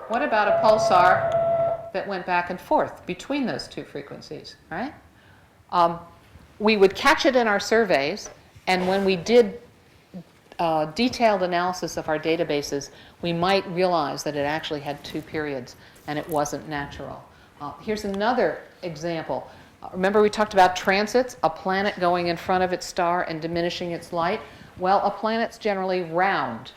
What about a pulsar that went back and forth between those two frequencies, right? We would catch it in our surveys, and when we did detailed analysis of our databases, we might realize that it actually had two periods and it wasn't natural. Here's another example. Remember we talked about transits, a planet going in front of its star and diminishing its light? Well, a planet's generally round,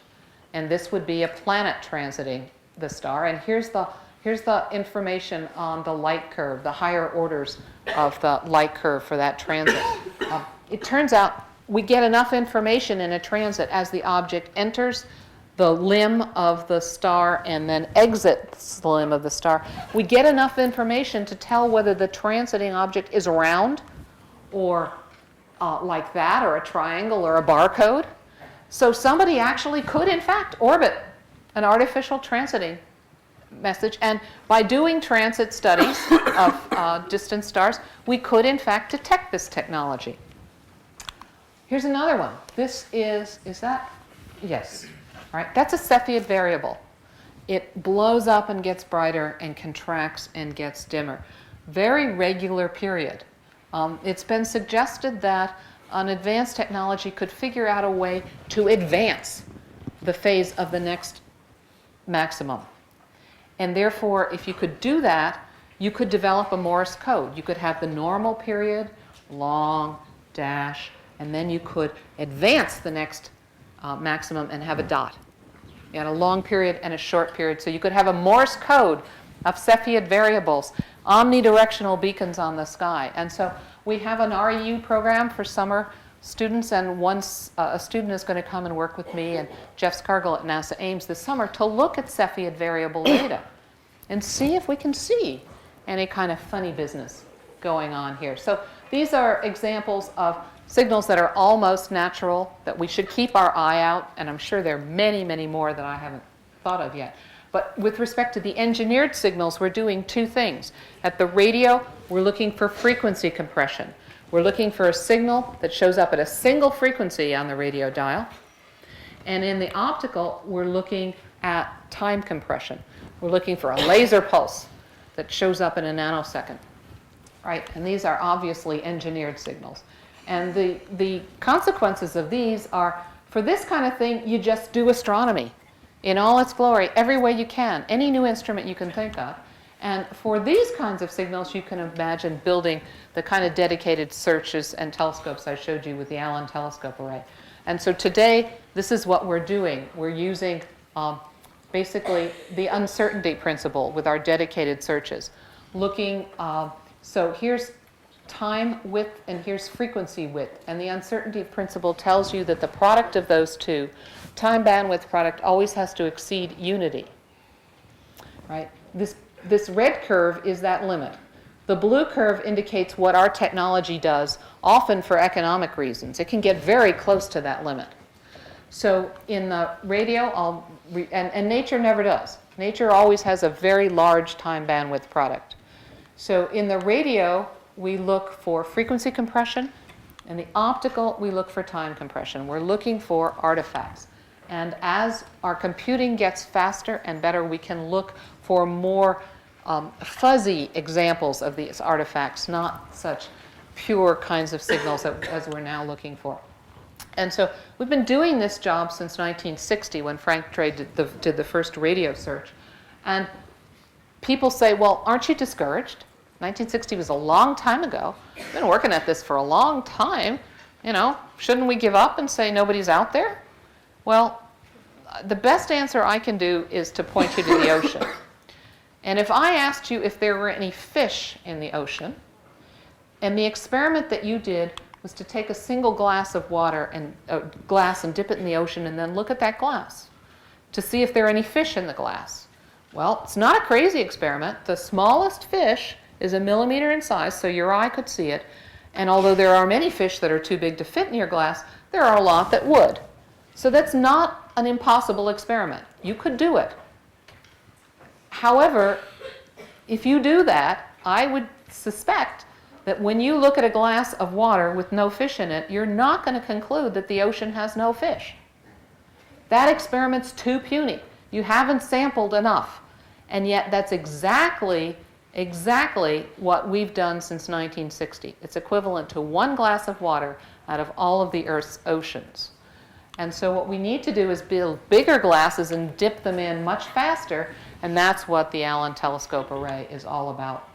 and this would be a planet transiting the star. And here's the information on the light curve, the higher orders of the light curve for that transit. It turns out we get enough information in a transit as the object enters the limb of the star and then exits the limb of the star. We get enough information to tell whether the transiting object is round or like that, or a triangle, or a barcode. So somebody actually could, in fact, orbit an artificial transiting message. And by doing transit studies of distant stars, we could, in fact, detect this technology. Here's another one. This is that? Yes. All right. That's a Cepheid variable. It blows up and gets brighter and contracts and gets dimmer. Very regular period. It's been suggested that an advanced technology could figure out a way to advance the phase of the next maximum. And therefore, if you could do that, you could develop a Morse code. You could have the normal period, long, dash, and then you could advance the next maximum and have a dot. You had a long period and a short period. So you could have a Morse code of Cepheid variables, omnidirectional beacons on the sky. And so we have an REU program for summer students, and once a student is going to come and work with me and Jeff Scargill at NASA Ames this summer to look at Cepheid variable data and see if we can see any kind of funny business going on here. So these are examples of signals that are almost natural, that we should keep our eye out, and I'm sure there are many, many more that I haven't thought of yet. But with respect to the engineered signals, we're doing two things. At the radio, we're looking for frequency compression. We're looking for a signal that shows up at a single frequency on the radio dial. And in the optical, we're looking at time compression. We're looking for a laser pulse that shows up in a nanosecond, right? And these are obviously engineered signals. And the consequences of these are, for this kind of thing, you just do astronomy in all its glory, every way you can, any new instrument you can think of. And for these kinds of signals, you can imagine building the kind of dedicated searches and telescopes I showed you with the Allen telescope array. And so today, this is what we're doing. We're using basically the uncertainty principle with our dedicated searches. Looking, so here's time width and here's frequency width. And the uncertainty principle tells you that the product of those two, time bandwidth product, always has to exceed unity, right? This red curve is that limit. The blue curve indicates what our technology does, often for economic reasons. It can get very close to that limit. So in the radio, and nature never does. Nature always has a very large time bandwidth product. So in the radio, we look for frequency compression. In the optical, we look for time compression. We're looking for artifacts. And as our computing gets faster and better, we can look for more fuzzy examples of these artifacts, not such pure kinds of signals as we're now looking for. And so we've been doing this job since 1960 when Frank Drake did the first radio search. And people say, well, aren't you discouraged? 1960 was a long time ago. We've been working at this for a long time. You know, shouldn't we give up and say nobody's out there? Well, the best answer I can do is to point you to the ocean. And if I asked you if there were any fish in the ocean, and the experiment that you did was to take a single glass of water and dip it in the ocean and then look at that glass to see if there are any fish in the glass. Well, it's not a crazy experiment. The smallest fish is 1 millimeter in size, so your eye could see it. And although there are many fish that are too big to fit in your glass, there are a lot that would. So that's not an impossible experiment. You could do it. However, if you do that, I would suspect that when you look at a glass of water with no fish in it, you're not going to conclude that the ocean has no fish. That experiment's too puny. You haven't sampled enough. And yet that's exactly what we've done since 1960. It's equivalent to one glass of water out of all of the Earth's oceans. And so what we need to do is build bigger glasses and dip them in much faster, and that's what the Allen Telescope Array is all about.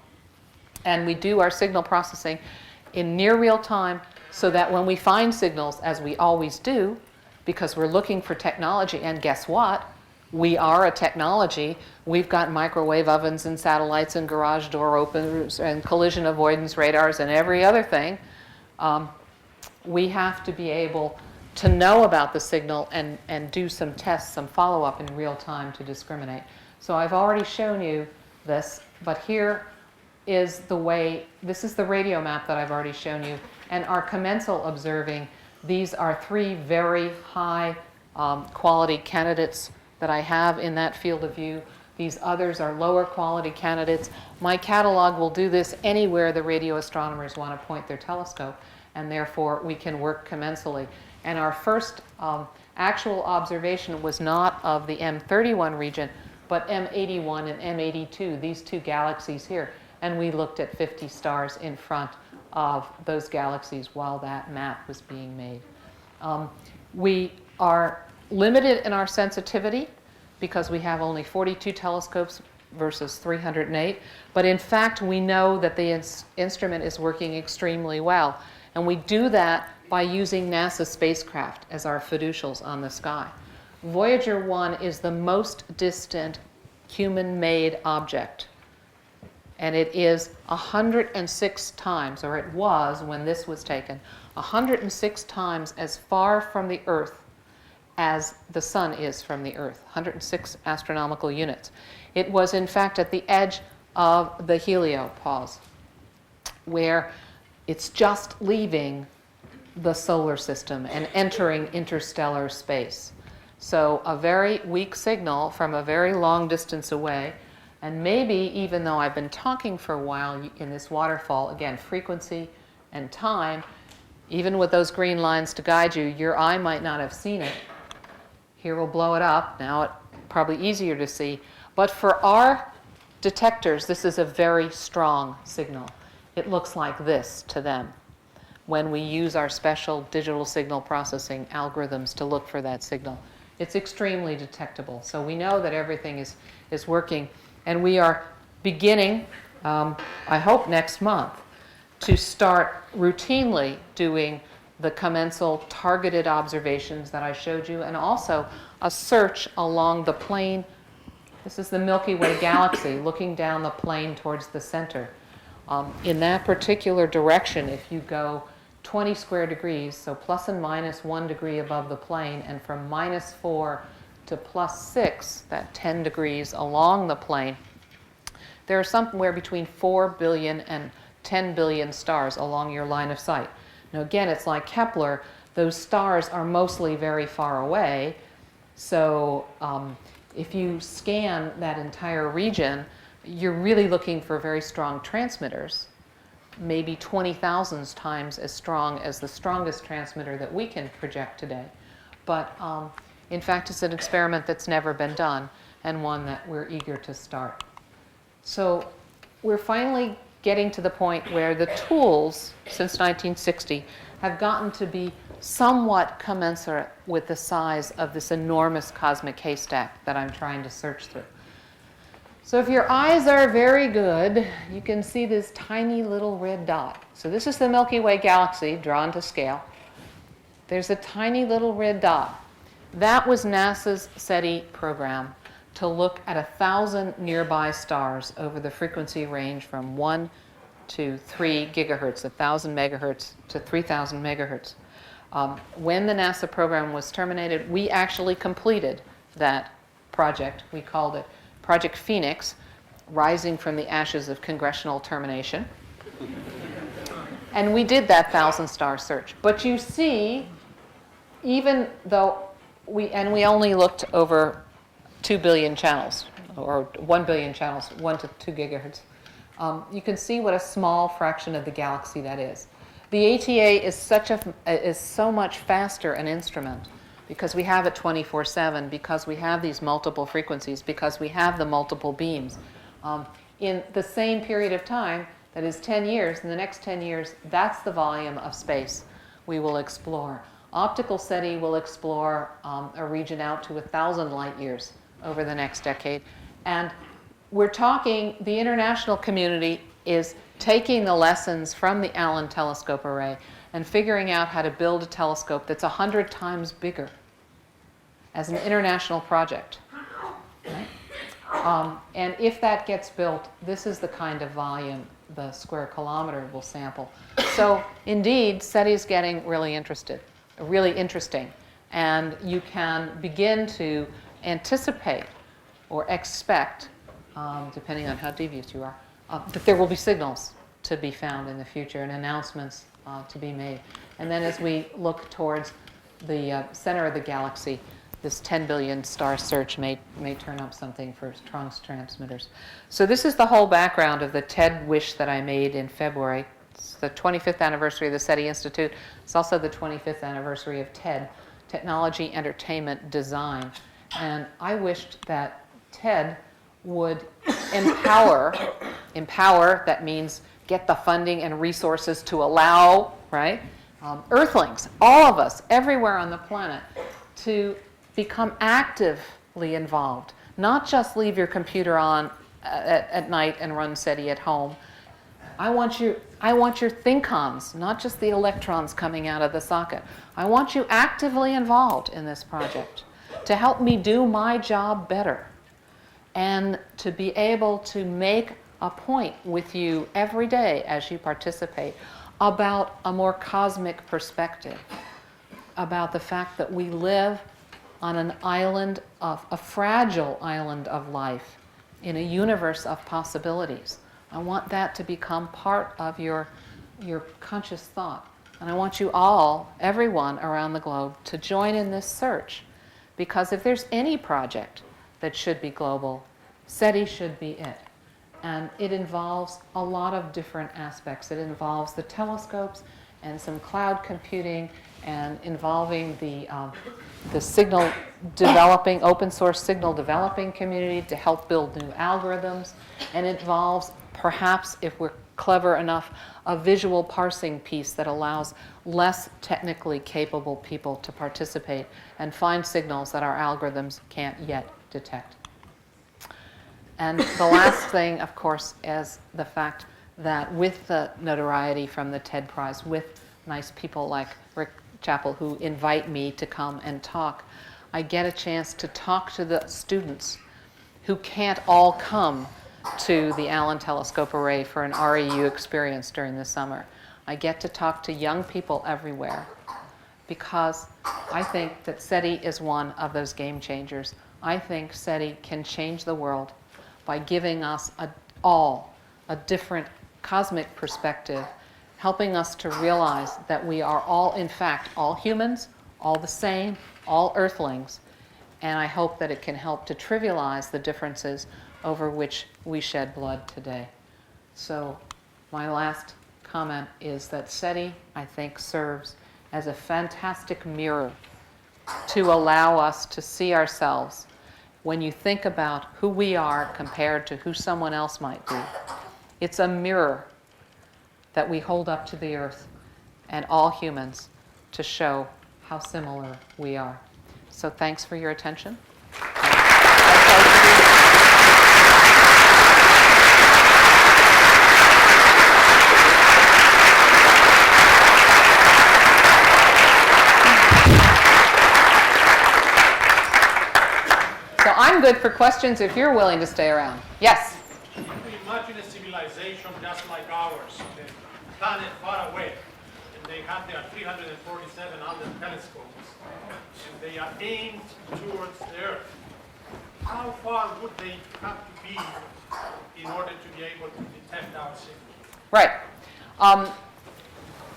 And we do our signal processing in near real time so that when we find signals, as we always do, because we're looking for technology, and guess what? We are a technology. We've got microwave ovens and satellites and garage door openers and collision avoidance radars and every other thing. We have to be able to know about the signal and do some tests, some follow-up in real time to discriminate. So I've already shown you this, but here is the way, this is the radio map that I've already shown you, and our commensal observing. These are 3 very high quality candidates that I have in that field of view. These others are lower quality candidates. My catalog will do this anywhere the radio astronomers want to point their telescope, and therefore we can work commensally. And our first actual observation was not of the M31 region, but M81 and M82, these 2 galaxies here. And we looked at 50 stars in front of those galaxies while that map was being made. We are limited in our sensitivity because we have only 42 telescopes versus 308. But in fact, we know that the instrument is working extremely well. And we do that by using NASA spacecraft as our fiducials on the sky. Voyager 1 is the most distant human-made object. And it is 106 times, or it was when this was taken, 106 times as far from the Earth as the Sun is from the Earth, 106 astronomical units. It was, in fact, at the edge of the heliopause, where it's just leaving the solar system and entering interstellar space. So a very weak signal from a very long distance away. And maybe, even though I've been talking for a while in this waterfall, again, frequency and time, even with those green lines to guide you, your eye might not have seen it. Here we'll blow it up. Now it's probably easier to see. But for our detectors, this is a very strong signal. It looks like this to them when we use our special digital signal processing algorithms to look for that signal. It's extremely detectable. So we know that everything is working. And we are beginning, I hope next month, to start routinely doing the commensal targeted observations that I showed you, and also a search along the plane. This is the Milky Way Galaxy, looking down the plane towards the center. In that particular direction, if you go 20 square degrees, so plus and minus 1 degree above the plane, and from -4 to +6, that 10 degrees along the plane, there are somewhere between 4 billion and 10 billion stars along your line of sight. Now again, it's like Kepler, those stars are mostly very far away, so if you scan that entire region, you're really looking for very strong transmitters, maybe 20,000 times as strong as the strongest transmitter that we can project today. But in fact, it's an experiment that's never been done, and one that we're eager to start. So we're finally getting to the point where the tools, since 1960, have gotten to be somewhat commensurate with the size of this enormous cosmic haystack that I'm trying to search through. So if your eyes are very good, you can see this tiny little red dot. So this is the Milky Way Galaxy drawn to scale. There's a tiny little red dot. That was NASA's SETI program to look at 1,000 nearby stars over the frequency range from 1 to 3 gigahertz, 1,000 megahertz to 3,000 megahertz. When the NASA program was terminated, we actually completed that project. We called it Project Phoenix, rising from the ashes of congressional termination. And we did that 1,000-star search. But you see, even though we only looked over 2 billion channels, or 1 billion channels, 1 to 2 gigahertz. You can see what a small fraction of the galaxy that is. The ATA is so much faster an instrument because we have it 24/7, because we have these multiple frequencies, because we have the multiple beams. In the same period of time, that is 10 years, in the next 10 years, that's the volume of space we will explore. Optical SETI will explore a region out to 1,000 light years over the next decade. And we're talking, the international community is taking the lessons from the Allen Telescope Array and figuring out how to build a telescope that's 100 times bigger as an international project. Right? And if that gets built, this is the kind of volume the square kilometer will sample. So indeed, SETI is getting really interesting. And you can begin to anticipate or expect, depending on how devious you are, that there will be signals to be found in the future and announcements to be made. And then as we look towards the center of the galaxy, this 10 billion star search may turn up something for transmitters. So this is the whole background of the TED wish that I made in February. It's the 25th anniversary of the SETI Institute. It's also the 25th anniversary of TED, Technology, Entertainment, Design. And I wished that TED would empower, that means get the funding and resources to allow, right, Earthlings, all of us, everywhere on the planet, to become actively involved. Not just leave your computer on at night and run SETI at home. I want your think-ons, not just the electrons coming out of the socket. I want you actively involved in this project to help me do my job better and to be able to make a point with you every day as you participate about a more cosmic perspective, about the fact that we live on an island of a fragile island of life in a universe of possibilities. I want that to become part of your conscious thought. And I want you all, everyone around the globe, to join in this search. Because if there's any project that should be global, SETI should be it. And it involves a lot of different aspects. It involves the telescopes and some cloud computing and involving the signal developing, open source signal developing community to help build new algorithms. And it involves, perhaps if we're clever enough, a visual parsing piece that allows less technically capable people to participate and find signals that our algorithms can't yet detect. And the last thing, of course, is the fact that with the notoriety from the TED Prize, with nice people like Rick Chappell who invite me to come and talk, I get a chance to talk to the students who can't all come to the Allen Telescope Array for an REU experience during the summer. I get to talk to young people everywhere because I think that SETI is one of those game changers. I think SETI can change the world by giving us all a different cosmic perspective, helping us to realize that we are all, in fact, all humans, all the same, all Earthlings. And I hope that it can help to trivialize the differences over which we shed blood today. So my last comment is that SETI, I think, serves as a fantastic mirror to allow us to see ourselves when you think about who we are compared to who someone else might be. It's a mirror that we hold up to the earth and all humans to show how similar we are. So thanks for your attention. So I'm good for questions if you're willing to stay around. Yes? Imagine a civilization just like ours, a planet far away, and they have their 347 other telescopes, and they are aimed towards the Earth. How far would they have to be in order to be able to detect our signal? Right.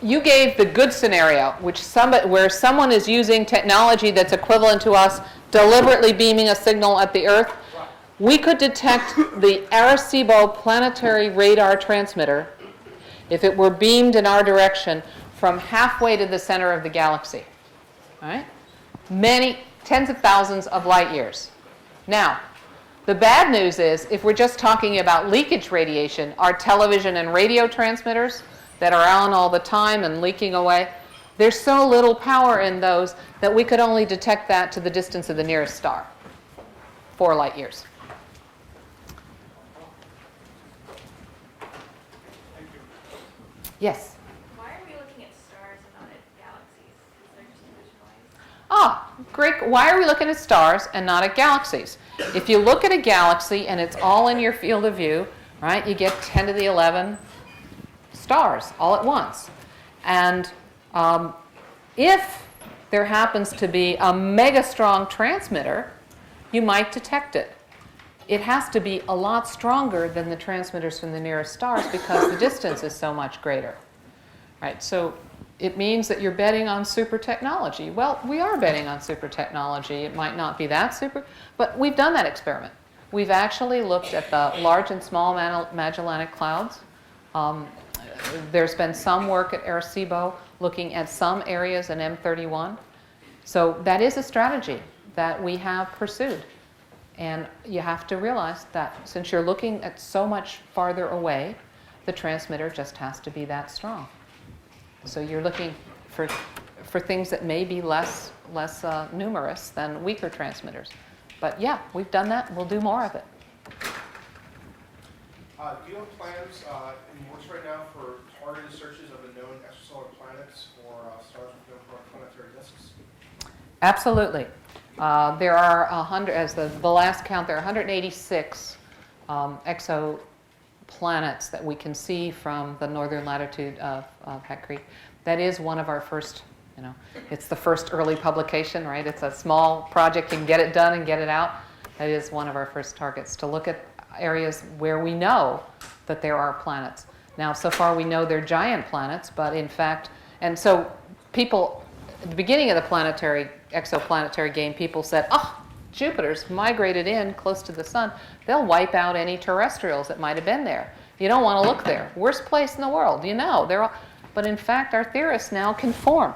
You gave the good scenario, where someone is using technology that's equivalent to us, deliberately beaming a signal at the Earth. We could detect the Arecibo planetary radar transmitter if it were beamed in our direction from halfway to the center of the galaxy. All right? Many, tens of thousands of light years. Now, the bad news is, if we're just talking about leakage radiation, our television and radio transmitters that are on all the time and leaking away, there's so little power in those that we could only detect that to the distance of the nearest star, 4 light years. Yes? Why are we looking at stars and not at galaxies? Is there just too much noise? Ah, great. Why are we looking at stars and not at galaxies? If you look at a galaxy and it's all in your field of view, right, you get 10 to the 11 stars all at once. And if there happens to be a mega strong transmitter, you might detect it. It has to be a lot stronger than the transmitters from the nearest stars because the distance is so much greater. Right? So it means that you're betting on super technology. Well, we are betting on super technology. It might not be that super, but we've done that experiment. We've actually looked at the large and small Magellanic Clouds. There's been some work at Arecibo looking at some areas in M31. So that is a strategy that we have pursued. And you have to realize that since you're looking at so much farther away, the transmitter just has to be that strong. So you're looking for things that may be less numerous than weaker transmitters. But yeah, we've done that. We'll do more of it. Do you have plans in works right now for targeted searches of the known extrasolar planets or stars with known planetary disks? Absolutely. There are 100, as the last count, there are 186 exoplanets that we can see from the northern latitude of Hat Creek. That is one of our first, it's the first early publication, right? It's a small project, you can get it done and get it out. That is one of our first targets, to look at areas where we know that there are planets. Now, so far we know they're giant planets, but in fact, and so people, at the beginning of the exoplanetary game, people said, oh, Jupiter's migrated in close to the sun. They'll wipe out any terrestrials that might have been there. You don't want to look there. Worst place in the world, they're all, but in fact, our theorists now can form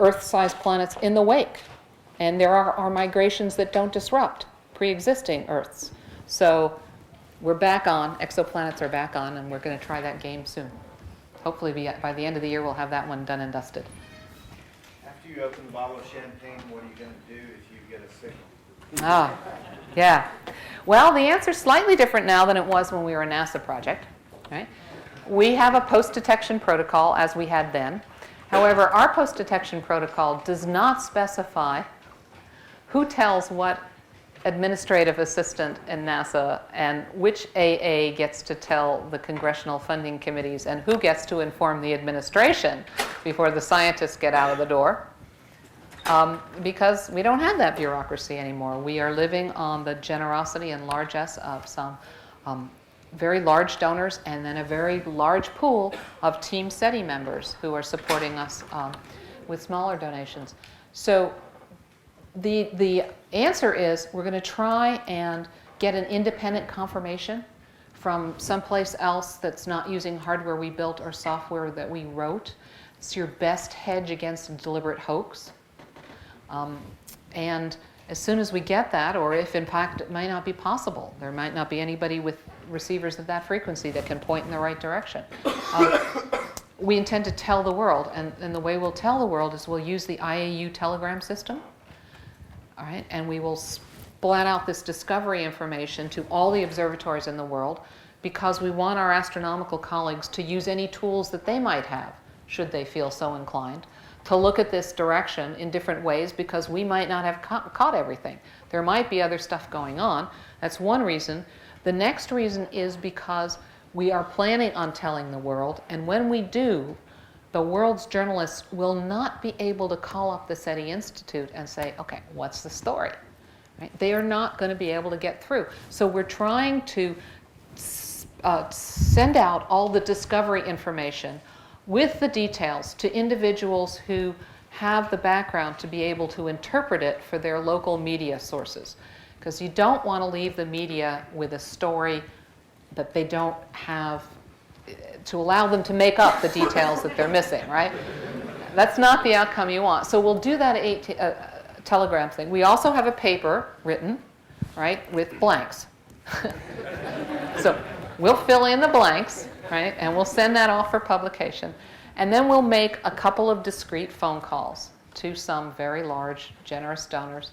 Earth-sized planets in the wake. And there are migrations that don't disrupt pre-existing Earths. So we're back on, exoplanets are back on, and we're going to try that game soon. Hopefully by the end of the year, we'll have that one done and dusted. After you open the bottle of champagne, what are you going to do if you get a signal? Ah, yeah. Well, the answer's slightly different now than it was when we were a NASA project. Right? We have a post-detection protocol, as we had then. However, our post-detection protocol does not specify who tells what administrative assistant in NASA and which AA gets to tell the congressional funding committees and who gets to inform the administration before the scientists get out of the door. Because we don't have that bureaucracy anymore. We are living on the generosity and largesse of some very large donors and then a very large pool of Team SETI members who are supporting us with smaller donations. So the answer is we're going to try and get an independent confirmation from someplace else that's not using hardware we built or software that we wrote. It's your best hedge against a deliberate hoax. And as soon as we get that, or if in fact it might not be possible, there might not be anybody with receivers of that frequency that can point in the right direction, we intend to tell the world. And the way we'll tell the world is we'll use the IAU telegram system. All right, and we will splat out this discovery information to all the observatories in the world because we want our astronomical colleagues to use any tools that they might have, should they feel so inclined, to look at this direction in different ways because we might not have caught everything. There might be other stuff going on. That's one reason. The next reason is because we are planning on telling the world, and when we do, the world's journalists will not be able to call up the SETI Institute and say, okay, what's the story? Right? They are not going to be able to get through. So we're trying to send out all the discovery information with the details to individuals who have the background to be able to interpret it for their local media sources. because you don't want to leave the media with a story that they don't have, to allow them to make up the details that they're missing, right? That's not the outcome you want. So we'll do that telegram thing. We also have a paper written, right, with blanks. So we'll fill in the blanks, right, and we'll send that off for publication. And then we'll make a couple of discrete phone calls to some very large, generous donors.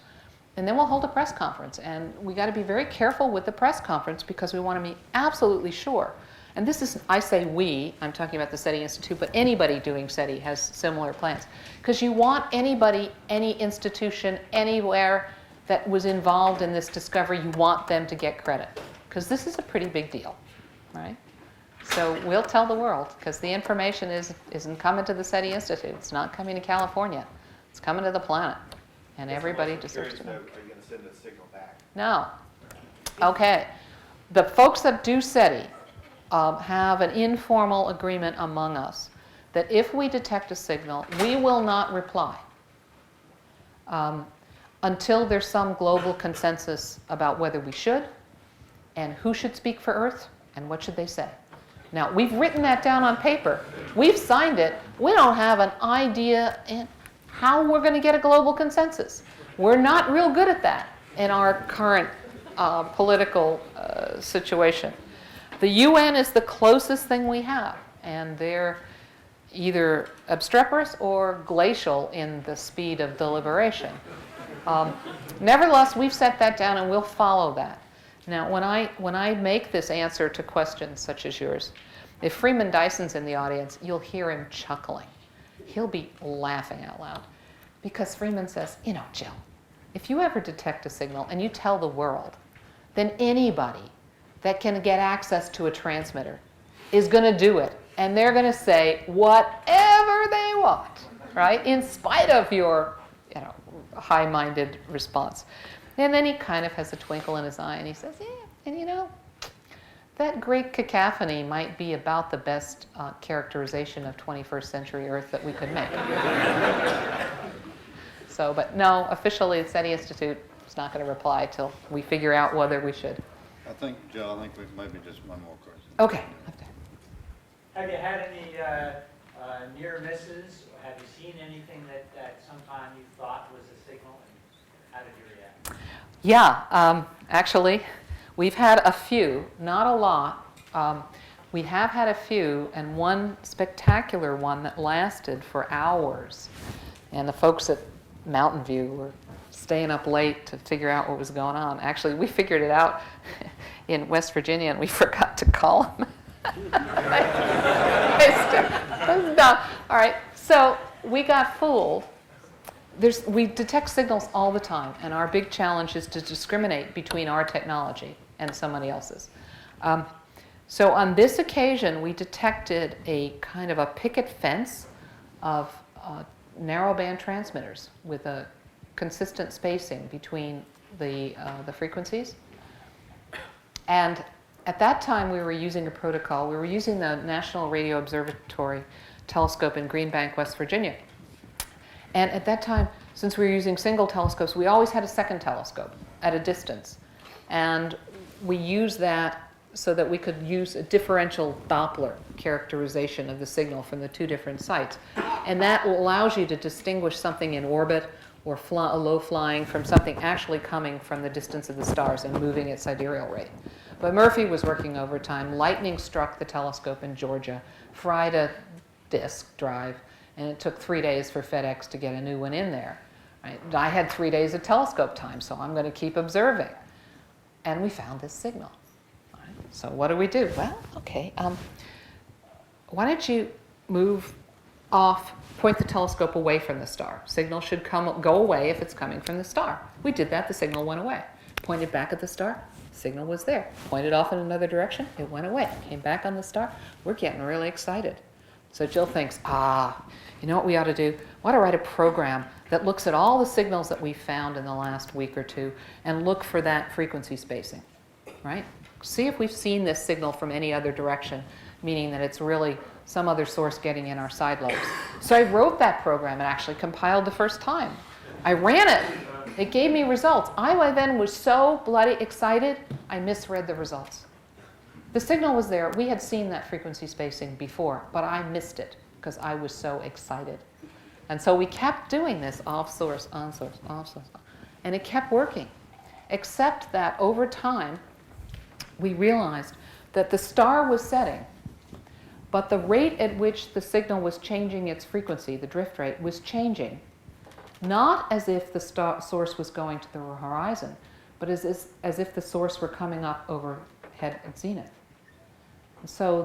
And then we'll hold a press conference. And we got to be very careful with the press conference because we want to be absolutely sure. And this is, I say we, I'm talking about the SETI Institute, but anybody doing SETI has similar plans. Because you want anybody, any institution, anywhere that was involved in this discovery, you want them to get credit. Because this is a pretty big deal, right? So we'll tell the world, because the information isn't coming to the SETI Institute. It's not coming to California. It's coming to the planet. And everybody deserves to know. Are you going to send a signal back? No. Okay. The folks that do SETI have an informal agreement among us that if we detect a signal, we will not reply until there's some global consensus about whether we should and who should speak for Earth and what should they say. Now, we've written that down on paper. We've signed it. We don't have an idea in how we're going to get a global consensus. We're not real good at that in our current political situation. The UN is the closest thing we have, and they're either obstreperous or glacial in the speed of deliberation. Nevertheless, we've set that down and we'll follow that. Now, when I make this answer to questions such as yours, if Freeman Dyson's in the audience, you'll hear him chuckling. He'll be laughing out loud. Because Freeman says, you know, Jill, if you ever detect a signal and you tell the world, then anybody that can get access to a transmitter is going to do it. And they're going to say whatever they want, right? In spite of your, high-minded response. And then he kind of has a twinkle in his eye and he says, yeah, and that great cacophony might be about the best characterization of 21st century Earth that we could make. So, but no, officially the SETI Institute is not going to reply till we figure out whether we should. I think, Jill, I think we maybe just one more question. Okay. Have you had any near misses? Have you seen anything that sometime you thought was a signal? And how did you react? Yeah, actually, we've had a few, not a lot. We have had a few, and one spectacular one that lasted for hours. And the folks at Mountain View were staying up late to figure out what was going on. Actually, we figured it out in West Virginia, and we forgot to call them. All right, so we got fooled. We detect signals all the time, and our big challenge is to discriminate between our technology and somebody else's. So on this occasion, we detected a kind of a picket fence of narrowband transmitters with a consistent spacing between the frequencies. And at that time, we were using a protocol. We were using the National Radio Observatory telescope in Green Bank, West Virginia. And at that time, since we were using single telescopes, we always had a second telescope at a distance. And we used that so that we could use a differential Doppler characterization of the signal from the two different sites. And that allows you to distinguish something in orbit or low flying from something actually coming from the distance of the stars and moving at sidereal rate. But Murphy was working overtime. Lightning struck the telescope in Georgia, fried a disk drive, and it took 3 days for FedEx to get a new one in there. Right? I had 3 days of telescope time, so I'm going to keep observing. And we found this signal. Right? So what do we do? Well, okay, why don't you move off, point the telescope away from the star. Signal should go away if it's coming from the star. We did that, the signal went away. Pointed back at the star, signal was there. Pointed off in another direction, it went away. Came back on the star, we're getting really excited. So Jill thinks, you know what we ought to do? We ought to write a program that looks at all the signals that we found in the last week or two and look for that frequency spacing, right? See if we've seen this signal from any other direction, meaning that it's really some other source getting in our side lobes. So I wrote that program and actually compiled the first time. I ran it It gave me results. I then was so bloody excited, I misread the results. The signal was there. We had seen that frequency spacing before, but I missed it because I was so excited. And so we kept doing this off source, on source, off source. And it kept working, except that over time, we realized that the star was setting, but the rate at which the signal was changing its frequency, the drift rate, was changing, not as if the source was going to the horizon, but as if the source were coming up overhead at zenith. And so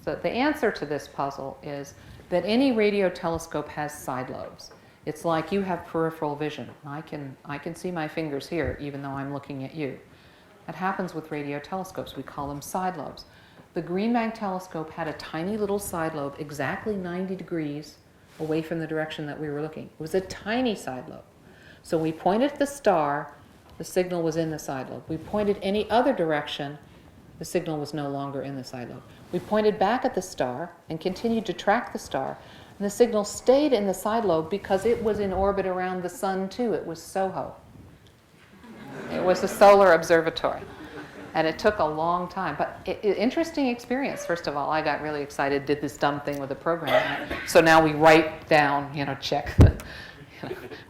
the answer to this puzzle is that any radio telescope has side lobes. It's like you have peripheral vision. I can see my fingers here, even though I'm looking at you. That happens with radio telescopes. We call them side lobes. The Green Bank telescope had a tiny little side lobe exactly 90 degrees away from the direction that we were looking. It was a tiny side lobe. So we pointed at the star, the signal was in the side lobe. We pointed any other direction, the signal was no longer in the side lobe. We pointed back at the star and continued to track the star, and the signal stayed in the side lobe because it was in orbit around the sun too. It was SOHO. It was a solar observatory. And it took a long time. But interesting experience. First of all, I got really excited, did this dumb thing with the program. So now we write down, check.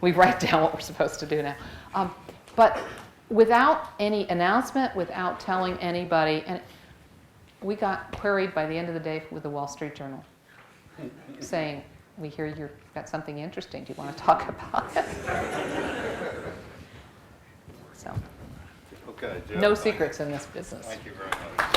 We write down what we're supposed to do now. But without any announcement, without telling anybody, and we got queried by the end of the day with the Wall Street Journal saying, we hear you've got something interesting. Do you want to talk about it? So, Okay, Jill. no secrets in this business. Thank you very much.